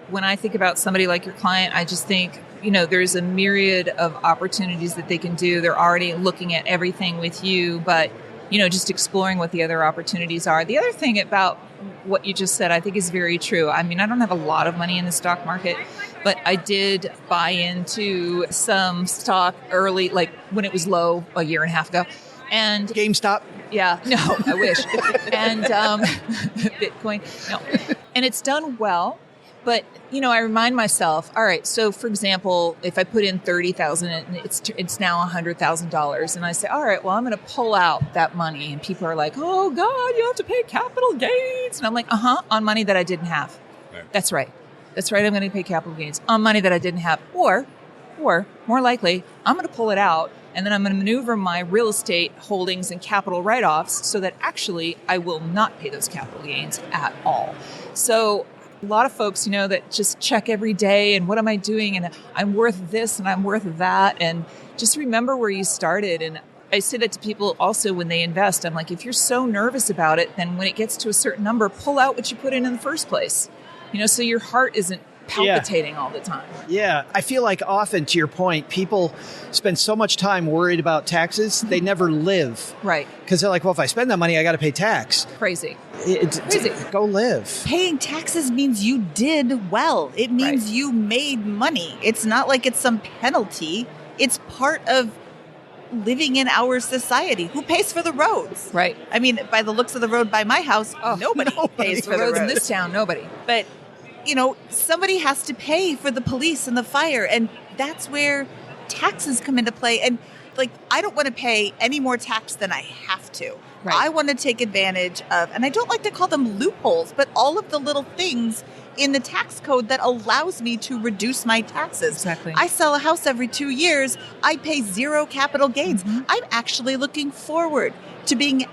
when I think about somebody like your client, I just think, there's a myriad of opportunities that they can do. They're already looking at everything with you, but, just exploring what the other opportunities are. The other thing about what you just said, I think is very true. I mean, I don't have a lot of money in the stock market, but I did buy into some stock early, like when it was low a year and a half ago. And GameStop. yeah, no, I wish. And Bitcoin, no. And it's done well. But, I remind myself, all right, so for example, if I put in $30,000 and it's now $100,000 and I say, all right, well, I'm going to pull out that money. And people are like, oh, God, you have to pay capital gains. And I'm like, on money that I didn't have. Right. That's right. I'm going to pay capital gains on money that I didn't have. Or more likely, I'm going to pull it out. And then I'm going to maneuver my real estate holdings and capital write-offs so that actually I will not pay those capital gains at all. So a lot of folks, that just check every day and what am I doing? And I'm worth this and I'm worth that. And just remember where you started. And I say that to people also when they invest. I'm like, if you're so nervous about it, then when it gets to a certain number, pull out what you put in the first place. So your heart isn't palpitating all the time. Yeah. I feel like often, to your point, people spend so much time worried about taxes, they never live. Right. Because they're like, well, if I spend that money, I got to pay tax. Crazy. Crazy. Go live. Paying taxes means you did well. It means you made money. It's not like it's some penalty. It's part of living in our society. Who pays for the roads? Right. I mean, by the looks of the road by my house, nobody pays for the the roads in roads. this town. Nobody. But, somebody has to pay for the police and the fire. And that's where taxes come into play. And I don't want to pay any more tax than I have to. Right. I want to take advantage of, and I don't like to call them loopholes, but all of the little things in the tax code that allows me to reduce my taxes. Exactly. I sell a house every 2 years. I pay zero capital gains. Mm-hmm. I'm actually looking forward to being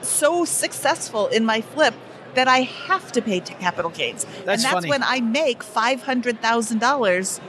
so successful in my flip that I have to pay capital gains. That's funny. When I make $500,000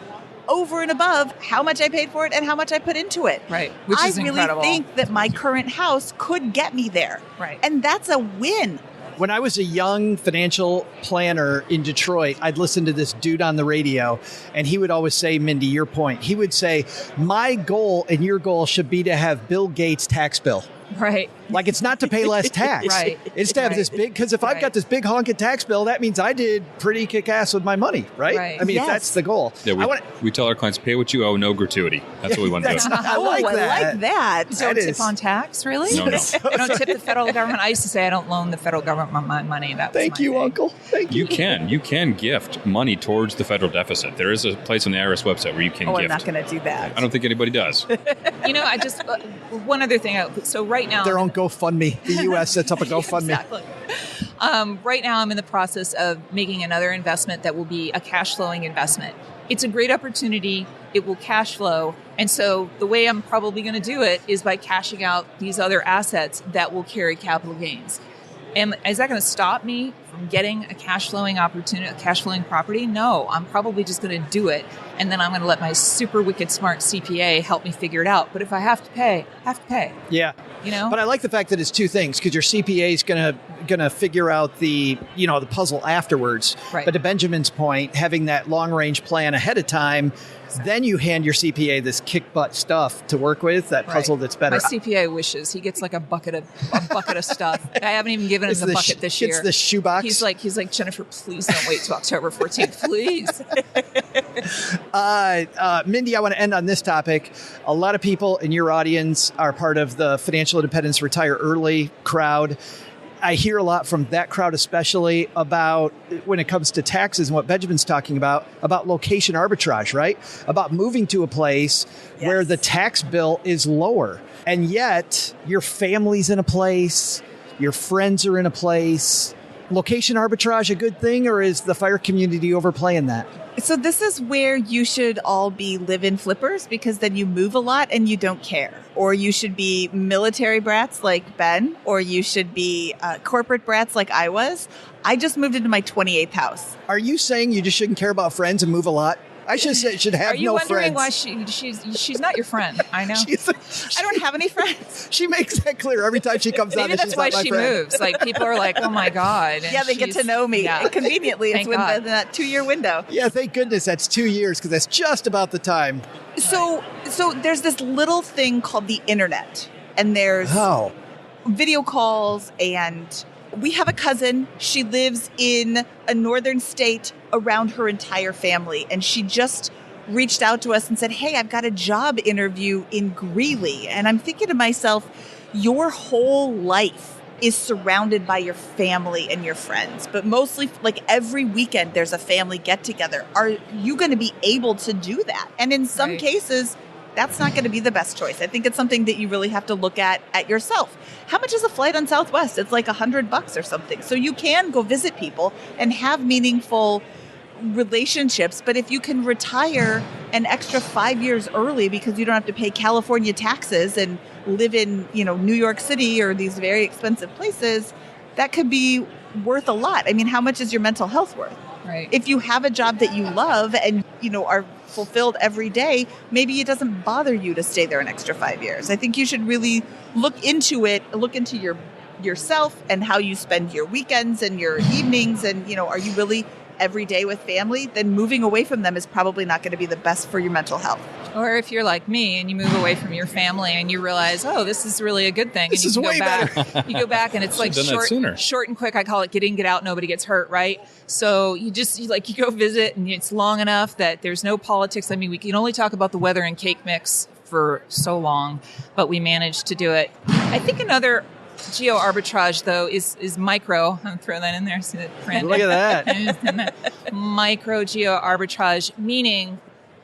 over and above how much I paid for it and how much I put into it. Right. Which is incredible. I really think that my current house could get me there. Right. And that's a win. When I was a young financial planner in Detroit, I'd listen to this dude on the radio, and he would always say, Mindy, your point. He would say, my goal and your goal should be to have Bill Gates' tax bill. Right. Like, it's not to pay less tax. Right. It's to have this big, because if I've got this big honking tax bill, that means I did pretty kick-ass with my money, right? Right. I mean, if that's the goal. Yeah, we tell our clients, pay what you owe, no gratuity. That's what we want to do. I like that. I like that. Don't tip on tax, really? No. I don't tip the federal government. I used to say I don't loan the federal government my money. That was Thank my you, thing. Uncle. Thank you. You can gift money towards the federal deficit. There is a place on the IRS website where you can I'm gift. not going to do that. I don't think anybody does. I just, one other thing. So right now. Their own GoFundMe. The U.S. sets up a GoFundMe. Exactly. Right now, I'm in the process of making another investment that will be a cash flowing investment. It's a great opportunity. It will cash flow. And so the way I'm probably going to do it is by cashing out these other assets that will carry capital gains. And is that going to stop me from getting a cash flowing opportunity, a cash flowing property? No, I'm probably just going to do it. And then I'm going to let my super wicked smart CPA help me figure it out. But if I have to pay, I have to pay. Yeah. But I like the fact that it's two things, because your CPA is gonna figure out the puzzle afterwards. Right. But to Benjamin's point, having that long range plan ahead of time, then you hand your CPA this kick butt stuff to work with, that puzzle that's better. My CPA wishes he gets like a bucket of stuff. I haven't even given him the bucket this year. It's the shoebox. He's like Jennifer, please don't wait till October 14th, please. Mindy, I want to end on this topic. A lot of people in your audience are part of the Financial Independence Retire Early crowd. I hear a lot from that crowd, especially about when it comes to taxes and what Benjamin's talking about location arbitrage, right? About moving to a place where the tax bill is lower. And yet your family's in a place, your friends are in a place. Location arbitrage a good thing, or is the fire community overplaying that? So this is where you should all be live-in flippers, because then you move a lot and you don't care. Or you should be military brats like Ben, or you should be corporate brats like I was. I just moved into my 28th house. Are you saying you just shouldn't care about friends and move a lot? I should have no friends. Are you wondering why she's not your friend? I know. I don't have any friends. She makes that clear every time she comes on. Maybe that's why she moves. Like, people are like, oh my God. Yeah, they get to know me. Yeah. Conveniently, it's within that 2-year window. Yeah, thank goodness that's 2 years, because that's just about the time. So there's this little thing called the internet, and there's video calls, and we have a cousin. She lives in a northern state around her entire family. And she just reached out to us and said, hey, I've got a job interview in Greeley. And I'm thinking to myself, your whole life is surrounded by your family and your friends. But mostly, like, every weekend there's a family get together. Are you going to be able to do that? And in some cases, that's not going to be the best choice. I think it's something that you really have to look at yourself. How much is a flight on Southwest? It's like $100 or something. So you can go visit people and have meaningful relationships. But if you can retire an extra 5 years early because you don't have to pay California taxes and live in, New York City or these very expensive places, that could be worth a lot. I mean, how much is your mental health worth? Right. If you have a job that you love and, are fulfilled every day, maybe it doesn't bother you to stay there an extra 5 years. I think you should really look into yourself and how you spend your weekends and your evenings. And, are you really every day with family? Then moving away from them is probably not going to be the best for your mental health. Or if you're like me and you move away from your family and you realize, oh, this is really a good thing. This is way better. You go back and it's like short and quick. I call it get in, get out. Nobody gets hurt, right? So you go visit and it's long enough that there's no politics. I mean, we can only talk about the weather and cake mix for so long, but we managed to do it. I think another geo arbitrage, though, is micro. I'm throwing that in there. See that print? Look at that. Micro geo arbitrage, meaning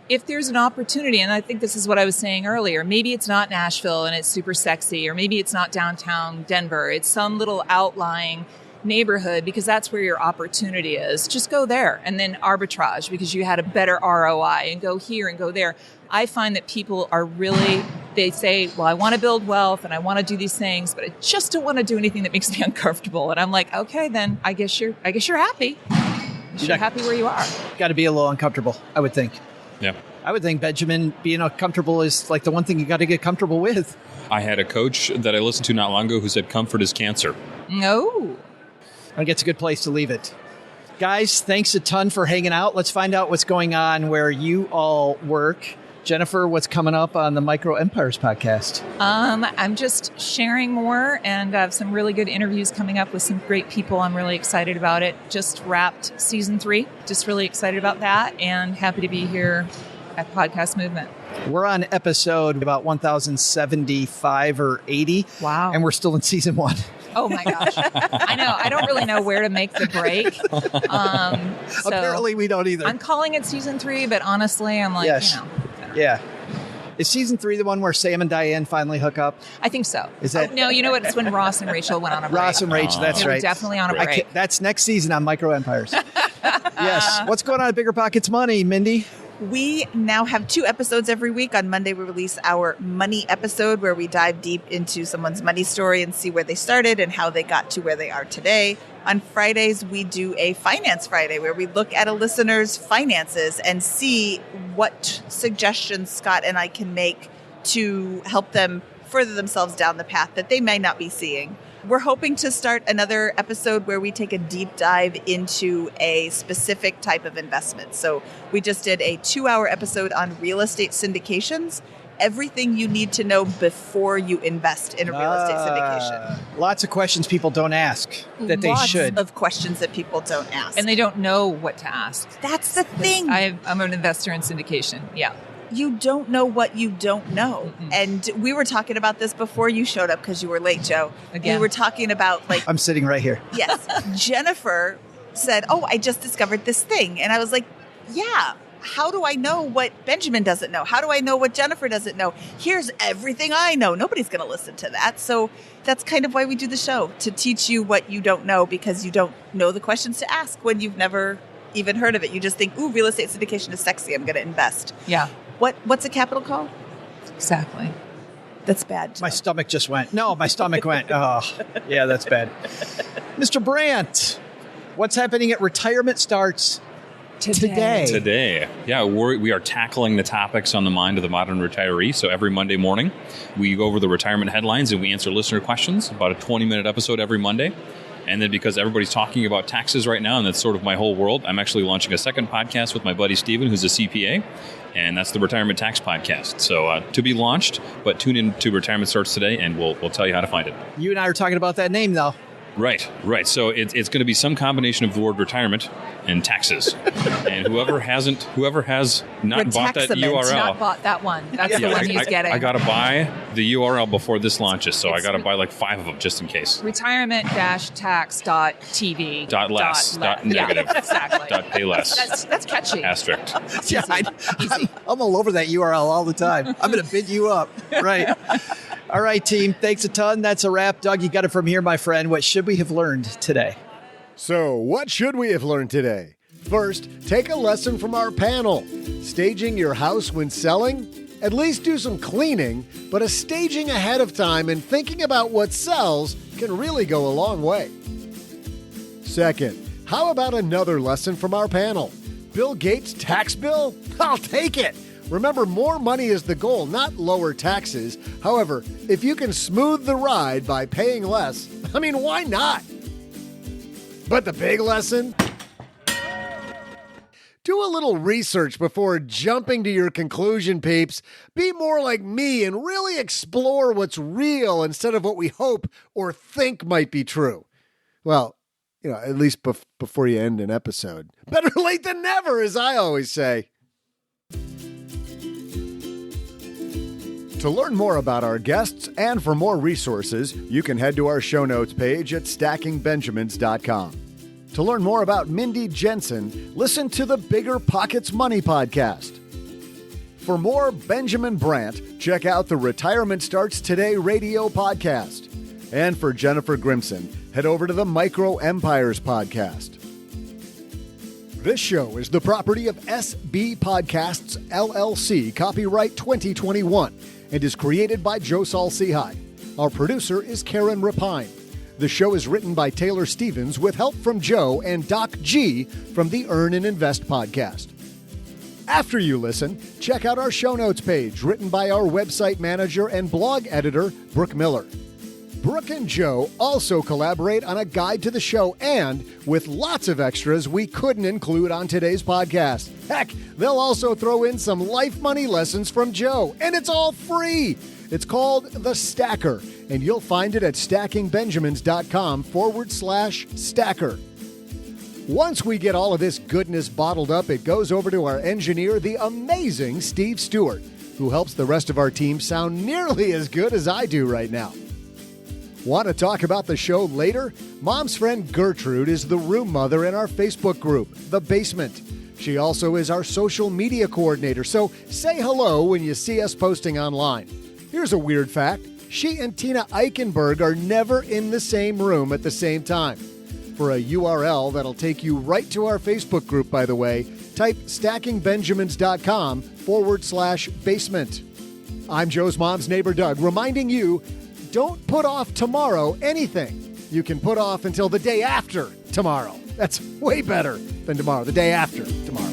if there's an opportunity, and I think this is what I was saying earlier, maybe it's not Nashville and it's super sexy, or maybe it's not downtown Denver. It's some little outlying neighborhood because that's where your opportunity is. Just go there and then arbitrage because you had a better ROI, and go here and go there. I find that people are really, they say, well, I want to build wealth and I want to do these things, but I just don't want to do anything that makes me uncomfortable. And I'm like, okay, then I guess you're happy. You're happy where you are. Got to be a little uncomfortable, I would think. Yeah. I would think, Benjamin, being uncomfortable is like the one thing you got to get comfortable with. I had a coach that I listened to not long ago who said comfort is cancer. No. I think it's a good place to leave it. Guys, thanks a ton for hanging out. Let's find out what's going on where you all work. Jennifer, what's coming up on the Micro Empires podcast? I'm just sharing more, and I have some really good interviews coming up with some great people. I'm really excited about it. Just wrapped season 3. Just really excited about that, and happy to be here at Podcast Movement. We're on episode about 1075 or 80. Wow. And we're still in season 1. Oh my gosh. I know. I don't really know where to make the break. So apparently we don't either. I'm calling it season 3, but honestly, I'm like, Yeah. Is season 3 the one where Sam and Diane finally hook up? I think so. Is that? No, you know what? It's when Ross and Rachel went on a break. Ross and Rachel, that's right. Definitely on a break. That's next season on Micro Empires. Yes. What's going on at BiggerPockets Money, Mindy? We now have 2 episodes every week. On Monday, we release our money episode where we dive deep into someone's money story and see where they started and how they got to where they are today. On Fridays, we do a Finance Friday where we look at a listener's finances and see what suggestions Scott and I can make to help them further themselves down the path that they may not be seeing. We're hoping to start another episode where we take a deep dive into a specific type of investment. So we just did a 2-hour episode on real estate syndications. Everything you need to know before you invest in a real estate syndication. Lots of questions people don't ask that they should. Lots of questions that people don't ask. And they don't know what to ask. That's the thing. I'm an investor in syndication. Yeah. you don't know what you don't know. Mm-mm. And we were talking about this before you showed up because you were late, Joe. Again. We were talking about like, I'm sitting right here. yes, Jennifer said, oh, I just discovered this thing. And I was like, yeah, how do I know what Benjamin doesn't know? How do I know what Jennifer doesn't know? Here's everything I know. Nobody's going to listen to that. So that's kind of why we do the show, to teach you what you don't know, because you don't know the questions to ask when you've never even heard of it. You just think, ooh, real estate syndication is sexy. I'm going to invest. Yeah, What's a capital call? exactly. That's bad. My stomach just went. No, my stomach went. Oh, yeah, that's bad. Mr. Brandt, what's happening at Retirement Starts today? Yeah, we are tackling the topics on the mind of the modern retiree. So every Monday morning, we go over the retirement headlines and we answer listener questions, about a 20-minute episode every Monday. And then because everybody's talking about taxes right now, and that's sort of my whole world, I'm actually launching a second podcast with my buddy Steven, who's a CPA, and that's the Retirement Tax Podcast. So to be launched, but tune in to Retirement Starts today, and we'll tell you how to find it. You and I are talking about that name, though. Right. So it's going to be some combination of the word retirement and taxes. And whoever has not bought that URL. Not bought that one. That's the one he's getting. I got to buy the URL before this launches, so I got to buy like 5 of them just in case. Retirement-tax.tv. .less. .negative. Yeah, exactly. .pay less. That's catchy. Asterisk. Yeah, I'm all over that URL all the time. I'm going to bid you up. Right. All right, team. Thanks a ton. That's a wrap. Doug, you got it from here, my friend. What should we have learned today? So, what should we have learned today? First, take a lesson from our panel. Staging your house when selling? At least do some cleaning, but a staging ahead of time and thinking about what sells can really go a long way. Second, how about another lesson from our panel? Bill Gates' tax bill? I'll take it! Remember, more money is the goal, not lower taxes. However, if you can smooth the ride by paying less, I mean, why not? But the big lesson? Do a little research before jumping to your conclusion, peeps. Be more like me and really explore what's real instead of what we hope or think might be true. Well, at least before you end an episode. Better late than never, as I always say. To learn more about our guests and for more resources, you can head to our show notes page at stackingbenjamins.com. To learn more about Mindy Jensen, listen to the BiggerPockets Money podcast. For more Benjamin Brandt, check out the Retirement Starts Today radio podcast. And for Jennifer Grimson, head over to the Micro Empires podcast. This show is the property of SB Podcasts, LLC, copyright 2021, and is created by Joe Saul-Sehy. Our producer is Karen Rapine. The show is written by Taylor Stevens with help from Joe and Doc G from the Earn and Invest podcast. After you listen, check out our show notes page written by our website manager and blog editor, Brooke Miller. Brooke and Joe also collaborate on a guide to the show and with lots of extras we couldn't include on today's podcast. Heck, they'll also throw in some life money lessons from Joe, and it's all free. It's called The Stacker, and you'll find it at stackingbenjamins.com/stacker. Once we get all of this goodness bottled up, it goes over to our engineer, the amazing Steve Stewart, who helps the rest of our team sound nearly as good as I do right now. Want to talk about the show later? Mom's friend Gertrude is the room mother in our Facebook group, The Basement. She also is our social media coordinator, so say hello when you see us posting online. Here's a weird fact. She and Tina Eichenberg are never in the same room at the same time. For a URL that'll take you right to our Facebook group, by the way, type stackingbenjamins.com/basement. I'm Joe's mom's neighbor, Doug, reminding you, don't put off tomorrow anything. You can put off until the day after tomorrow. That's way better than tomorrow, the day after tomorrow.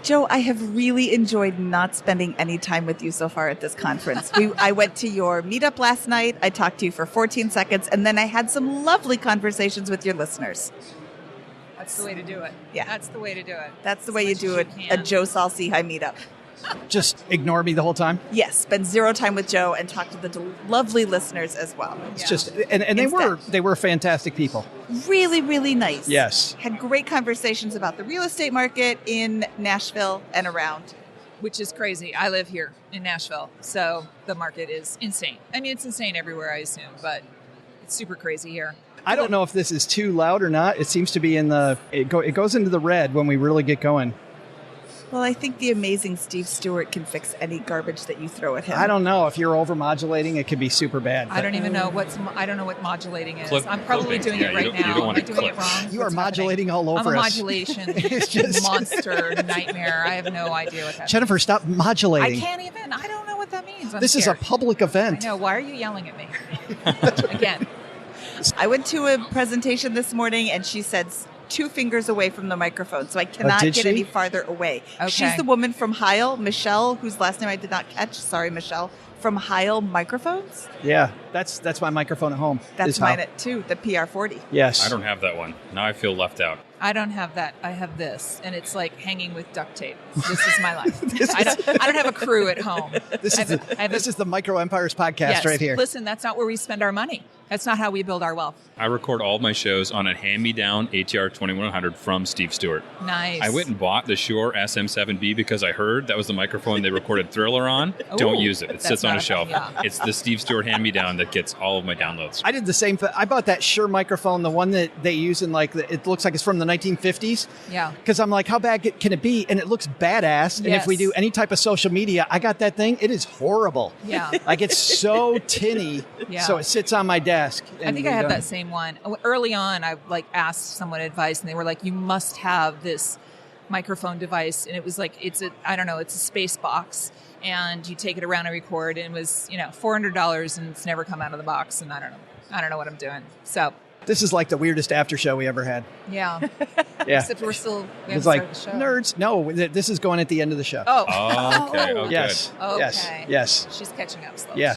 Joe, I have really enjoyed not spending any time with you so far at this conference. I went to your meetup last night. I talked to you for 14 seconds, and then I had some lovely conversations with your listeners. That's the way to do it. Yeah. That's the way to do it. That's the way you do it, a Joe Salsi High meetup. Just ignore me the whole time? Yes, spend zero time with Joe and talk to the lovely listeners as well. It's just, and they were fantastic people. Really, really nice. Yes. Had great conversations about the real estate market in Nashville and around. Which is crazy. I live here in Nashville, so the market is insane. I mean, it's insane everywhere, I assume, but it's super crazy here. I don't know if this is too loud or not. It seems to be it goes into the red when we really get going. Well, I think the amazing Steve Stewart can fix any garbage that you throw at him. I don't know. If you're over-modulating, it could be super bad. I don't even know I don't know what modulating is. I'm probably clipping. doing it right now. Am I doing it wrong? You are modulating all over us. I'm a modulation monster nightmare. I have no idea what that Jennifer, means. stop modulating. I can't even. I don't know what that means. This scared. is a public event. I know. Why are you yelling at me? Again. I went to a presentation this morning, and she said 2 fingers away from the microphone, so I cannot get any farther away. Okay. She's the woman from Heil, Michelle, whose last name I did not catch. Sorry, Michelle. From Heil Microphones. Yeah, that's my microphone at home. That's mine too, the PR40. Yes. I don't have that one. Now I feel left out. I don't have that. I have this, and it's like hanging with duct tape. This is my life. I don't have a crew at home. This is the Micro Empires podcast right here. Listen, that's not where we spend our money. That's not how we build our wealth. I record all of my shows on a hand-me-down ATR 2100 from Steve Stewart. Nice. I went and bought the Shure SM7B because I heard that was the microphone they recorded Thriller on. Don't use it. It sits on a shelf. Yeah. It's the Steve Stewart hand-me-down that gets all of my downloads. I did the same thing. I bought that Shure microphone, the one that they use in it looks like it's from the 1950s. Yeah. Because I'm like, how bad can it be? And it looks badass. And if we do any type of social media, I got that thing. It is horrible. Yeah. Like it's so tinny. Yeah. So it sits on my desk. I think I have that same one. Early on, I asked someone advice, and they were like, "You must have this microphone device," and it was like it's a space box, and you take it around and record, and it was $400, and it's never come out of the box, and I don't know what I'm doing. So this is like the weirdest after show we ever had. Yeah. Yeah. Except we it's like the show. Nerds. No, this is going at the end of the show. Oh. Okay. Yes. Okay. Yes. Yes. She's catching up slowly. Yeah.